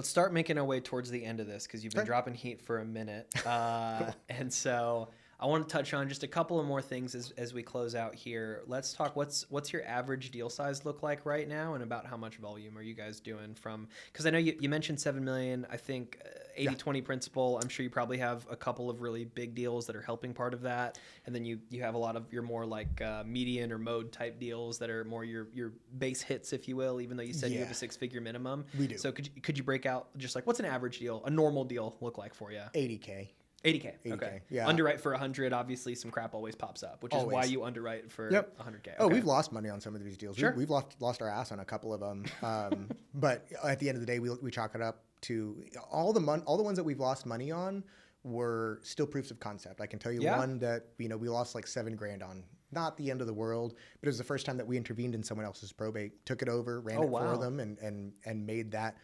Speaker 3: start making our way towards the end of this, because you've been dropping heat for a minute.
Speaker 2: Cool.
Speaker 3: And so I want to touch on just a couple of more things as we close out here. Let's talk, what's your average deal size look like right now, and about how much volume are you guys doing from, because I know you mentioned 7 million, I think 80-20 principle. I'm sure you probably have a couple of really big deals that are helping part of that. And then you have a lot of your more like median or mode type deals that are more your base hits, if you will, even though you said you have a 6-figure minimum.
Speaker 2: We do.
Speaker 3: So could you break out just like, what's an average deal, a normal deal look like for you?
Speaker 2: 80K.
Speaker 3: 80K. Okay.
Speaker 2: Yeah.
Speaker 3: Underwrite for 100. Obviously, some crap always pops up, which is why you underwrite for 100K. Okay.
Speaker 2: Oh, we've lost money on some of these deals.
Speaker 3: Sure.
Speaker 2: We've lost our ass on a couple of them. But at the end of the day, we chalk it up to all the ones that we've lost money on were still proofs of concept. I can tell you one that we lost like $7,000 on. Not the end of the world, but it was the first time that we intervened in someone else's probate, took it over, ran it for them, and made that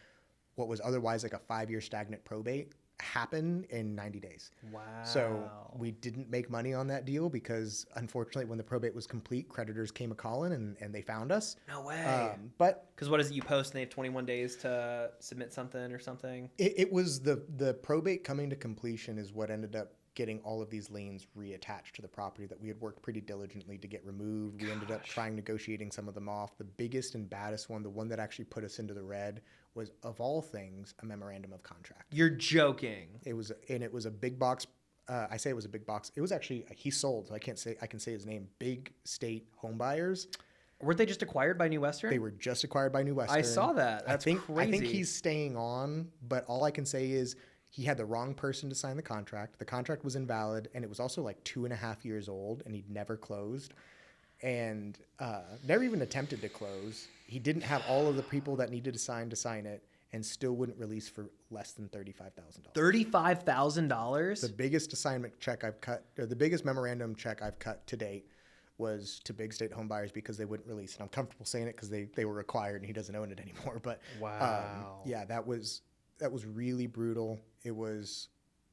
Speaker 2: what was otherwise like a 5-year stagnant probate happen in 90 days.
Speaker 3: Wow.
Speaker 2: So we didn't make money on that deal because, unfortunately, when the probate was complete, creditors came a-calling and they found us.
Speaker 3: No way.
Speaker 2: But
Speaker 3: because what is it, you post and they have 21 days to submit something or something?
Speaker 2: it was the probate coming to completion is what ended up getting all of these liens reattached to the property that we had worked pretty diligently to get removed. We ended up negotiating some of them off. The biggest and baddest one, the one that actually put us into the red, was, of all things, a memorandum of contract.
Speaker 3: You're joking.
Speaker 2: It was a big box. I say it was a big box. It was actually, he sold, so I can say his name, Big State Home Buyers.
Speaker 3: Weren't they just acquired by New Western?
Speaker 2: They were just acquired by New Western.
Speaker 3: I saw that. That's crazy.
Speaker 2: I think he's staying on, but all I can say is he had the wrong person to sign the contract. The contract was invalid, and it was also like 2.5 years old, and he'd never closed and never even attempted to close. He didn't have all of the people that needed to sign it, and still wouldn't release for less than $35,000.
Speaker 3: $35,000?
Speaker 2: The biggest assignment check I've cut, or the biggest memorandum check I've cut to date, was to Big State Home Buyers because they wouldn't release. And I'm comfortable saying it because they were acquired and he doesn't own it anymore. But
Speaker 3: wow.
Speaker 2: Yeah, that was really brutal. It was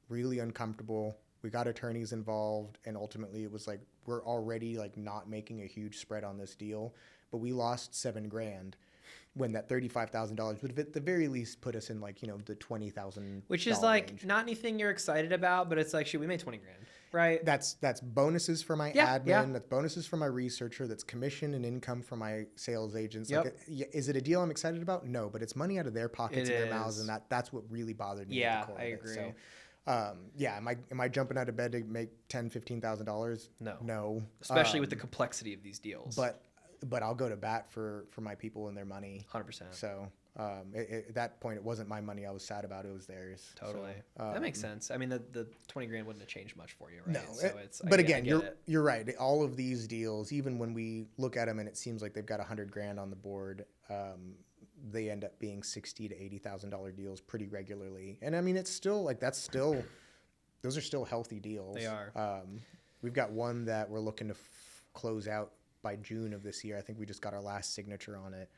Speaker 2: really uncomfortable. We got attorneys involved, and ultimately it was like, we're already like not making a huge spread on this deal, but we lost $7,000 when that $35,000 would at the very least put us in like, the $20,000,
Speaker 3: which is like
Speaker 2: range.
Speaker 3: Not anything you're excited about, but it's like, shit, we made $20,000, right?
Speaker 2: That's bonuses for my admin. That's bonuses for my researcher. That's commission and income for my sales agents. Like, is it a deal I'm excited about? No, but it's money out of their pockets and their mouths, and that's what really bothered me.
Speaker 3: Yeah,
Speaker 2: at the core
Speaker 3: I
Speaker 2: of it.
Speaker 3: agree.
Speaker 2: So, am I jumping out of bed to make $10,000-$15,000? No.
Speaker 3: Especially with the complexity of these deals.
Speaker 2: But I'll go to bat for my people and their money.
Speaker 3: 100%.
Speaker 2: So at that point, it wasn't my money I was sad about. It was theirs.
Speaker 3: Totally.
Speaker 2: So,
Speaker 3: that makes sense. I mean, the $20,000 wouldn't have changed much for you, right?
Speaker 2: No.
Speaker 3: So
Speaker 2: but again, you're right. All of these deals, even when we look at them and it seems like they've got $100,000 on the board, they end up being $60,000 to $80,000 deals pretty regularly. And I mean, it's still like, those are still healthy deals.
Speaker 3: They are.
Speaker 2: We've got one that we're looking to close out by June of this year. I think we just got our last signature on it.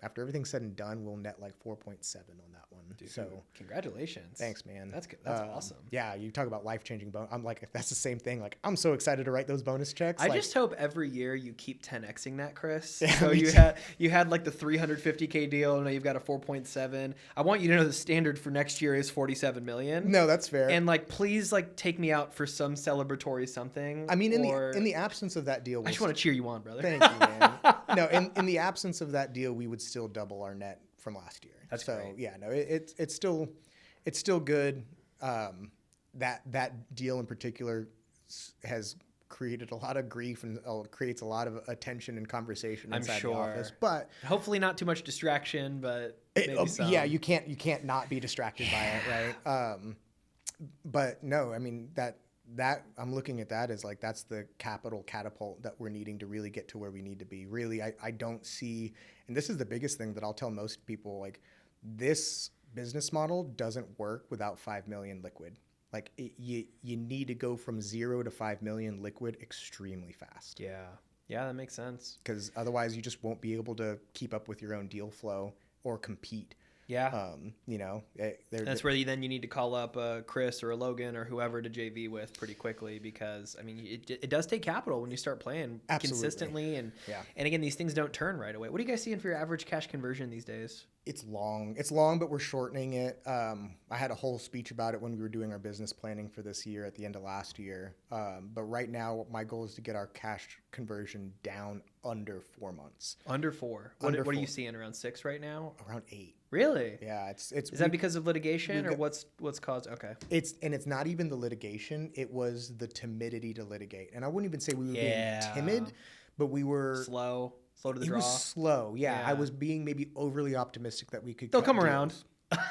Speaker 2: After everything's said and done, we'll net like 4.7 on that one.
Speaker 3: Dude,
Speaker 2: so
Speaker 3: congratulations.
Speaker 2: Thanks, man.
Speaker 3: That's good. That's awesome.
Speaker 2: Yeah, you talk about life-changing bonus. I'm like, that's the same thing. Like, I'm so excited to write those bonus checks.
Speaker 3: I just hope every year you keep 10xing that, Chris.
Speaker 2: Yeah,
Speaker 3: so you had like the $350K deal, and now you've got a 4.7. I want you to know the standard for next year is 47 million.
Speaker 2: No, that's fair.
Speaker 3: And like, please like take me out for some celebratory something.
Speaker 2: I mean, in the absence of that deal,
Speaker 3: I just want to cheer you on, brother.
Speaker 2: Thank you, man. No, in the absence of that deal, we would still double our net from last year.
Speaker 3: That's great.
Speaker 2: Yeah, no, it's still good. That deal in particular has created a lot of grief and creates a lot of attention and conversation inside the office. But
Speaker 3: hopefully not too much distraction, but maybe some.
Speaker 2: Yeah, you can't not be distracted by it, right? But no, I mean that I'm looking at that as like, that's the capital catapult that we're needing to really get to where we need to be. Really, I don't see, and this is the biggest thing that I'll tell most people, like, this business model doesn't work without 5 million liquid. Like you need to go from 0 to 5 million liquid extremely fast.
Speaker 3: Yeah. Yeah, that makes sense.
Speaker 2: Because otherwise you just won't be able to keep up with your own deal flow or compete.
Speaker 3: Yeah.
Speaker 2: That's
Speaker 3: where you need to call up Chris or a Logan or whoever to JV with pretty quickly, because I mean it does take capital when you start playing consistently, and again, these things don't turn right away. What are you guys seeing for your average cash conversion these days?
Speaker 2: It's long, but we're shortening it. I had a whole speech about it when we were doing our business planning for this year at the end of last year. But right now, my goal is to get our cash conversion down under 4 months.
Speaker 3: Under 4. What are you seeing, around 6 right now?
Speaker 2: Around 8.
Speaker 3: Really?
Speaker 2: Yeah, it's.
Speaker 3: Is that because of litigation, or what's caused? Okay.
Speaker 2: It's not even the litigation. It was the timidity to litigate, and I wouldn't even say we were being timid, but we were
Speaker 3: slow to the draw.
Speaker 2: It was slow. Yeah, I was being maybe overly optimistic that we could.
Speaker 3: They'll come around.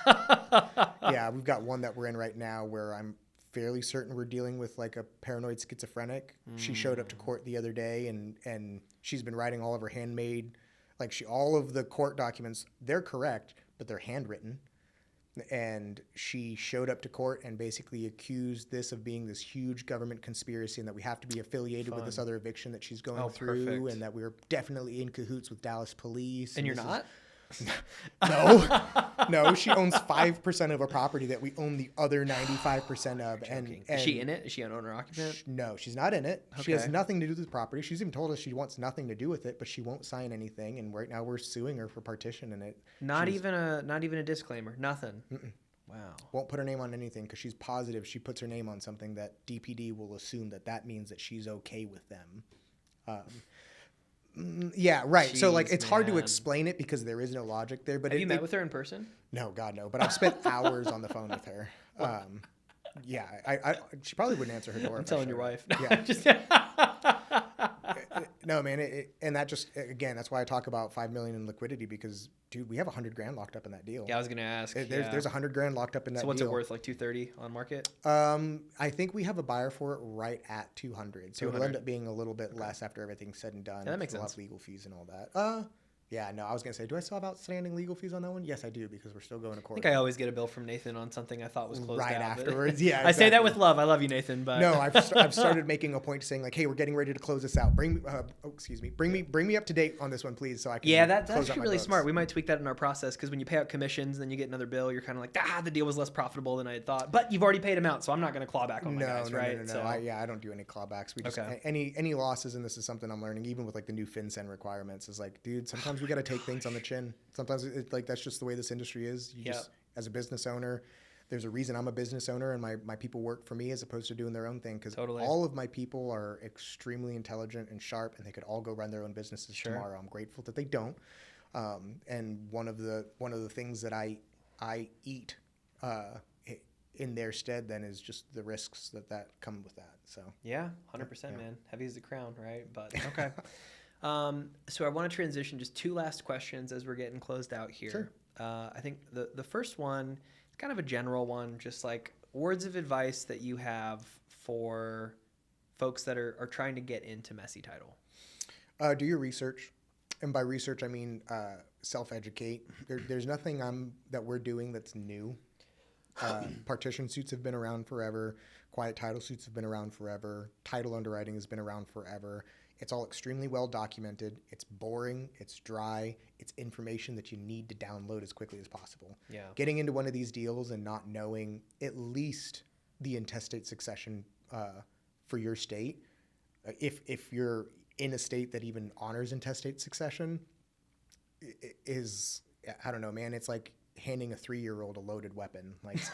Speaker 2: Yeah, we've got one that we're in right now where I'm fairly certain we're dealing with like a paranoid schizophrenic. She showed up to court the other day, and she's been writing all of her handmade, all of the court documents. They're correct, but they're handwritten. And she showed up to court and basically accused this of being this huge government conspiracy, and that we have to be affiliated with this other eviction that she's going through, perfect. And that we're definitely in cahoots with Dallas police.
Speaker 3: And you're not?
Speaker 2: No, she owns 5% of a property that we own the other 95% of. And
Speaker 3: is she in it? Is she an owner occupant?
Speaker 2: No, she's not in it.
Speaker 3: Okay.
Speaker 2: She has nothing to do with the property. She's even told us she wants nothing to do with it, but she won't sign anything. And right now we're suing her for partition in it.
Speaker 3: Not even a disclaimer. Nothing.
Speaker 2: Mm-mm.
Speaker 3: Wow.
Speaker 2: Won't put her name on anything because she's positive she puts her name on something that DPD will assume that means that she's okay with them. Yeah, right.
Speaker 3: Jeez,
Speaker 2: so it's hard to explain it because there is no logic there. But
Speaker 3: have you met with her in person?
Speaker 2: No, God, no. But I've spent hours on the phone with her. Yeah, she probably wouldn't answer her door.
Speaker 3: I'm telling your wife.
Speaker 2: Yeah. No, man. And that just, again, that's why I talk about 5 million in liquidity, because, dude, we have $100,000 locked up in that deal.
Speaker 3: Yeah, I was gonna ask.
Speaker 2: There's $100,000 locked up in that deal.
Speaker 3: So what's it worth? Like 230 on market?
Speaker 2: I think we have a buyer for it right at 200. So it'll end up being a little bit less after everything's said and done.
Speaker 3: Yeah, that makes
Speaker 2: sense. We'll have legal fees and all that. Yeah, no, I was going to say, do I still have outstanding legal fees on that one? Yes, I do, because we're still going to court.
Speaker 3: I think I always get a bill from Nathan on something I thought was closed
Speaker 2: right
Speaker 3: out.
Speaker 2: Afterwards. Yeah, exactly.
Speaker 3: I say that with love. I love you, Nathan. But
Speaker 2: no, I've started making a point saying hey, we're getting ready to close this out. Bring me up to date on this one, please, so I can.
Speaker 3: Yeah, that's actually really smart. We might tweak that in our process, because when you pay out commissions, then you get another bill. You're kind of like, the deal was less profitable than I had thought. But you've already paid them out, so I'm not going to claw back on my guys, right?
Speaker 2: No. I don't do any clawbacks. We just any losses, and this is something I'm learning, even with the new FinCEN requirements. Is dude, sometimes we got to take things on the chin. Sometimes it's that's just the way this industry is. You just, as a business owner, there's a reason I'm a business owner and my people work for me as opposed to doing their own thing, because all of my people are extremely intelligent and sharp, and they could all go run their own businesses tomorrow. I'm grateful that they don't. And one of the things that I eat in their stead then is just the risks that come with that. So
Speaker 3: 100%, man. Heavy as the crown, right? But okay. So I want to transition just 2 last questions as we're getting closed out here.
Speaker 2: Sure.
Speaker 3: I think the first one is kind of a general one, just words of advice that you have for folks that are trying to get into messy title.
Speaker 2: Do your research. And by research, I mean self-educate. There's nothing that we're doing that's new. Partition suits have been around forever. Quiet title suits have been around forever. Title underwriting has been around forever. It's all extremely well documented. It's boring. It's dry. It's information that you need to download as quickly as possible.
Speaker 3: Yeah.
Speaker 2: Getting into one of these deals and not knowing at least the intestate succession for your state, if you're in a state that even honors intestate succession, is, I don't know, man. It's like handing a 3-year-old a loaded weapon. It's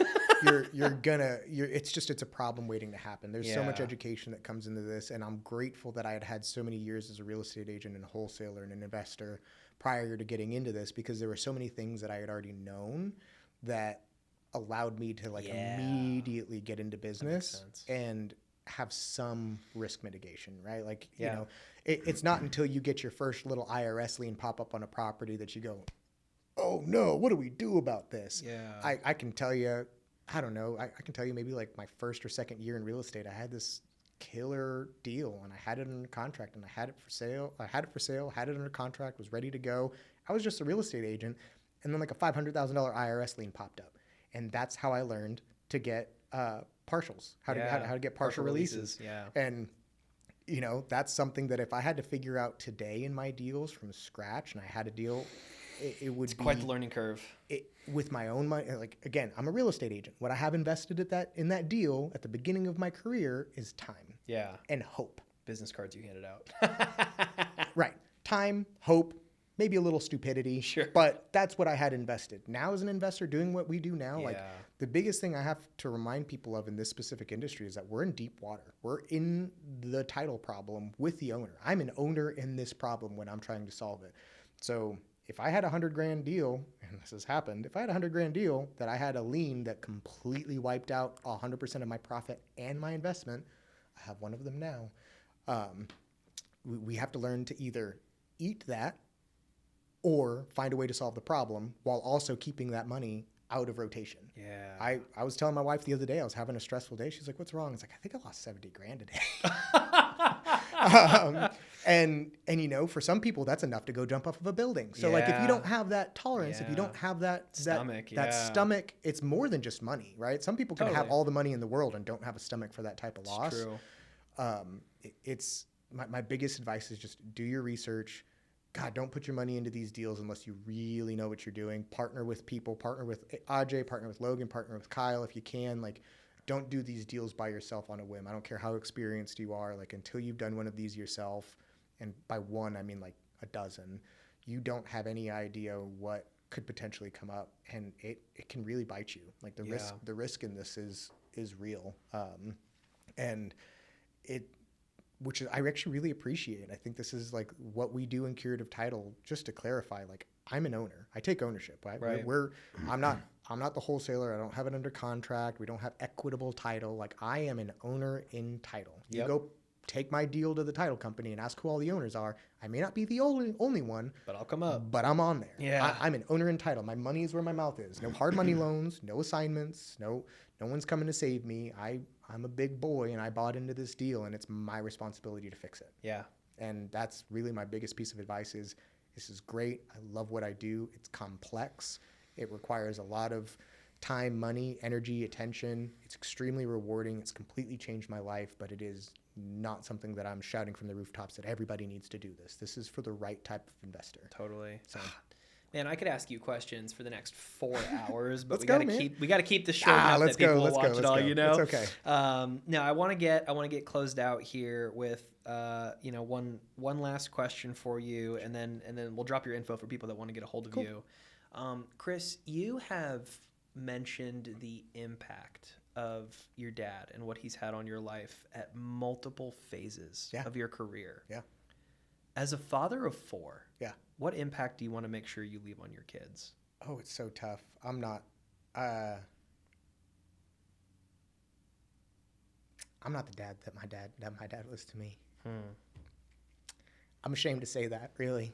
Speaker 2: a problem waiting to happen. There's so much education that comes into this, and I'm grateful that I had so many years as a real estate agent and a wholesaler and an investor prior to getting into this, because there were so many things that I had already known that allowed me to immediately get into business and have some risk mitigation, right? You know, it's not until you get your first little IRS lien pop up on a property that you go, oh no, what do we do about this?
Speaker 3: Yeah.
Speaker 2: I can tell you, I don't know. I can tell you maybe my first or second year in real estate, I had this killer deal and I had it under contract and I had it for sale. Had it under contract, was ready to go. I was just a real estate agent. And then like a $500,000 IRS lien popped up. And that's how I learned to get partials, how to get partial releases.
Speaker 3: Yeah.
Speaker 2: And, you know, that's something that if I had to figure out today in my deals from scratch and I had a deal, it would be
Speaker 3: quite the learning curve.
Speaker 2: With my own money. Like, again, I'm a real estate agent. What I have invested in that deal at the beginning of my career is time.
Speaker 3: Yeah.
Speaker 2: And hope.
Speaker 3: Business cards you handed out.
Speaker 2: Right. Time, hope, maybe a little stupidity.
Speaker 3: Sure.
Speaker 2: But that's what I had invested. Now as an investor doing what we do now, like the biggest thing I have to remind people of in this specific industry is that we're in deep water. We're in the title problem with the owner. I'm an owner in this problem when I'm trying to solve it. So if I had $100,000 deal, and this has happened, if I had $100,000 deal that I had a lien that completely wiped out 100% of my profit and my investment, I have one of them now. We have to learn to either eat that or find a way to solve the problem while also keeping that money out of rotation.
Speaker 3: Yeah.
Speaker 2: I was telling my wife the other day, I was having a stressful day. She's like, what's wrong? I was like, I think I lost $70,000 today. And you know, for some people that's enough to go jump off of a building. So like if you don't have that tolerance, if you don't have that stomach, it's more than just money, right? Some people can have all the money in the world and don't have a stomach for that type of loss.
Speaker 3: True.
Speaker 2: It's my biggest advice is just do your research. God, don't put your money into these deals unless you really know what you're doing. Partner with people, partner with Ajay, partner with Logan, partner with Kyle if you can. Like, don't do these deals by yourself on a whim. I don't care how experienced you are. Like, until you've done one of these yourself, and by one, I mean like a dozen, you don't have any idea what could potentially come up, and it can really bite you. Like the risk in this is real. Which I actually really appreciate. I think this is like what we do in Curative Title. Just to clarify, like I'm an owner. I take ownership. Right? I'm not the wholesaler. I don't have it under contract. We don't have equitable title. Like I am an owner in title. You go take my deal to the title company and ask who all the owners are. I may not be the only one,
Speaker 3: but I'll come up.
Speaker 2: But I'm on there.
Speaker 3: Yeah.
Speaker 2: I'm an owner in title. My money is where my mouth is. No hard money loans. No assignments. No one's coming to save me. I'm a big boy and I bought into this deal and it's my responsibility to fix it.
Speaker 3: Yeah.
Speaker 2: And that's really my biggest piece of advice is this is great. I love what I do. It's complex. It requires a lot of time, money, energy, attention. It's extremely rewarding. It's completely changed my life, but it is not something that I'm shouting from the rooftops that everybody needs to do this. This is for the right type of investor.
Speaker 3: Totally. So, man, I could ask you questions for the next 4 hours, but we got to keep this short enough that people will watch it all. You know,
Speaker 2: it's okay.
Speaker 3: Now I want to get closed out here with one last question for you, and then we'll drop your info for people that want to get a hold of you. Chris, you have mentioned the impact of your dad and what he's had on your life at multiple phases of your career.
Speaker 2: Yeah.
Speaker 3: As a father of 4,
Speaker 2: what
Speaker 3: impact do you want to make sure you leave on your kids?
Speaker 2: Oh, it's so tough. I'm not the dad that my dad was to me. I'm ashamed to say that, really.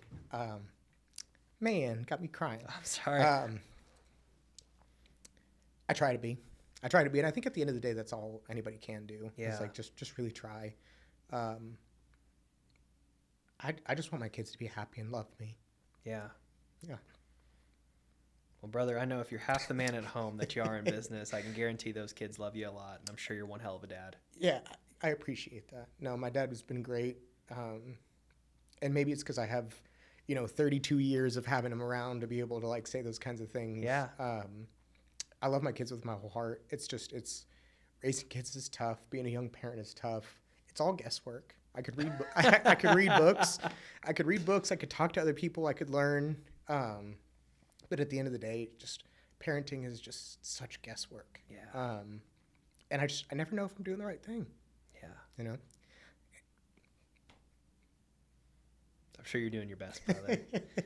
Speaker 2: Man, got me crying.
Speaker 3: I'm sorry.
Speaker 2: I try to be, and I think at the end of the day, that's all anybody can do.
Speaker 3: Yeah.
Speaker 2: It's like just really try. I just want my kids to be happy and love me.
Speaker 3: Yeah.
Speaker 2: Yeah.
Speaker 3: Well, brother, I know if you're half the man at home that you are in business, I can guarantee those kids love you a lot, and I'm sure you're one hell of a dad.
Speaker 2: Yeah, I appreciate that. No, my dad has been great, and maybe it's because I have, 32 years of having him around to be able to like say those kinds of things.
Speaker 3: Yeah.
Speaker 2: I love my kids with my whole heart. It's raising kids is tough. Being a young parent is tough. It's all guesswork. I could read I could read books. I could talk to other people. I could learn. But at the end of the day, just parenting is just such guesswork.
Speaker 3: Yeah.
Speaker 2: And I never know if I'm doing the right thing.
Speaker 3: Yeah. I'm sure you're doing your best, brother.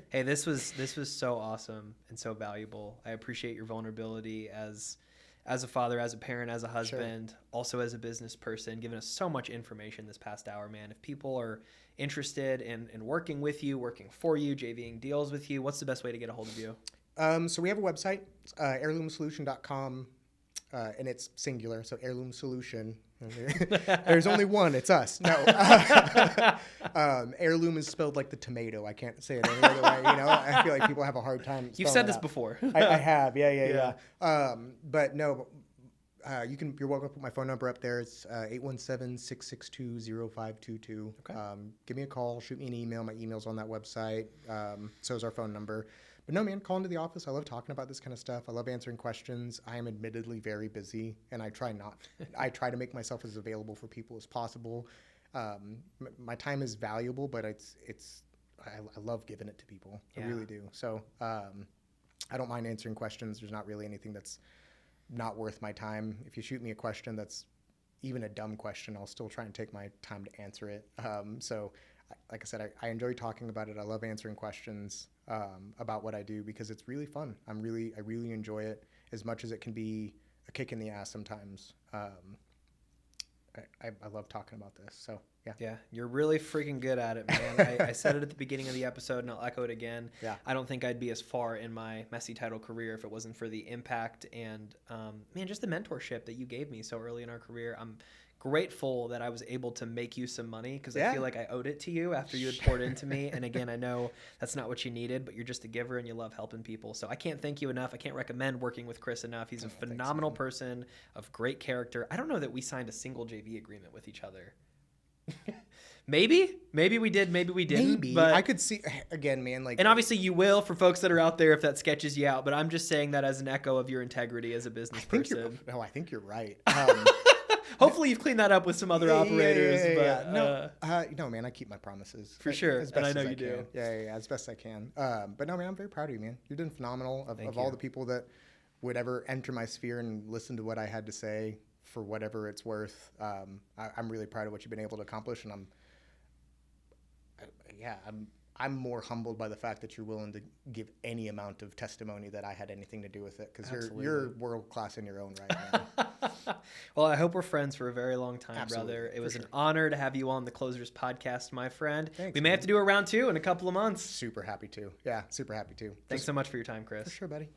Speaker 3: Hey, this was so awesome and so valuable. I appreciate your vulnerability as a father, as a parent, as a husband, also as a business person, giving us so much information this past hour, man. If people are interested in working with you, working for you, JVing deals with you, what's the best way to get a hold of you?
Speaker 2: So we have a website, heirloomsolution.com. and it's singular, so Heirloom Solution. There's only one. It's us. No. Heirloom is spelled like the tomato. I can't say it any other way. You know, I feel like people have a hard time.
Speaker 3: You've said this before.
Speaker 2: I have. Yeah. But no. You're welcome to put my phone number up there. It's 817-662-0522. Okay. Give me a call, shoot me an email. My email's on that website. So is our phone number. But no, man, call into the office. I love talking about this kind of stuff. I love answering questions. I am admittedly very busy, and I try to make myself as available for people as possible. My time is valuable, but I love giving it to people. Yeah. I really do. So I don't mind answering questions. There's not really anything that's not worth my time. If you shoot me a question that's even a dumb question, I'll still try and take my time to answer it. So like I said, I enjoy talking about it. I love answering questions about what I do because it's really fun. I really enjoy it as much as it can be a kick in the ass sometimes. I love talking about this. So yeah,
Speaker 3: you're really freaking good at it, man. I said it at the beginning of the episode, and I'll echo it again. Yeah, I don't think I'd be as far in my messy title career if it wasn't for the impact and man, just the mentorship that you gave me so early in our career. I'm grateful that I was able to make you some money because I feel like I owed it to you after you had poured into me. And again, I know that's not what you needed, but you're just a giver and you love helping people. So I can't thank you enough. I can't recommend working with Chris enough. He's a phenomenal person of great character. I don't know that we signed a single JV agreement with each other. Maybe we did, maybe we didn't.
Speaker 2: Maybe, but I could see again, man. Like,
Speaker 3: and obviously you will for folks that are out there if that sketches you out. But I'm just saying that as an echo of your integrity as a business person.
Speaker 2: I think you're right.
Speaker 3: Hopefully you've cleaned that up with some other operators.
Speaker 2: No, man, I keep my promises
Speaker 3: for sure,
Speaker 2: as best
Speaker 3: and I know
Speaker 2: as
Speaker 3: you do.
Speaker 2: Yeah, as best I can. But no, man, I'm very proud of you, man. You've done phenomenal. Of all the people that would ever enter my sphere and listen to what I had to say, for whatever it's worth, I'm really proud of what you've been able to accomplish, and I'm more humbled by the fact that you're willing to give any amount of testimony that I had anything to do with it, because you're world class in your own right now.
Speaker 3: Well, I hope we're friends for a very long time,
Speaker 2: Absolutely,
Speaker 3: brother. It was an honor to have you on the Closers podcast, my friend.
Speaker 2: Thanks,
Speaker 3: we may have to do a round 2 in a couple of months.
Speaker 2: Super happy to. Yeah, super happy to.
Speaker 3: Thanks so much for your time, Chris.
Speaker 2: For sure, buddy.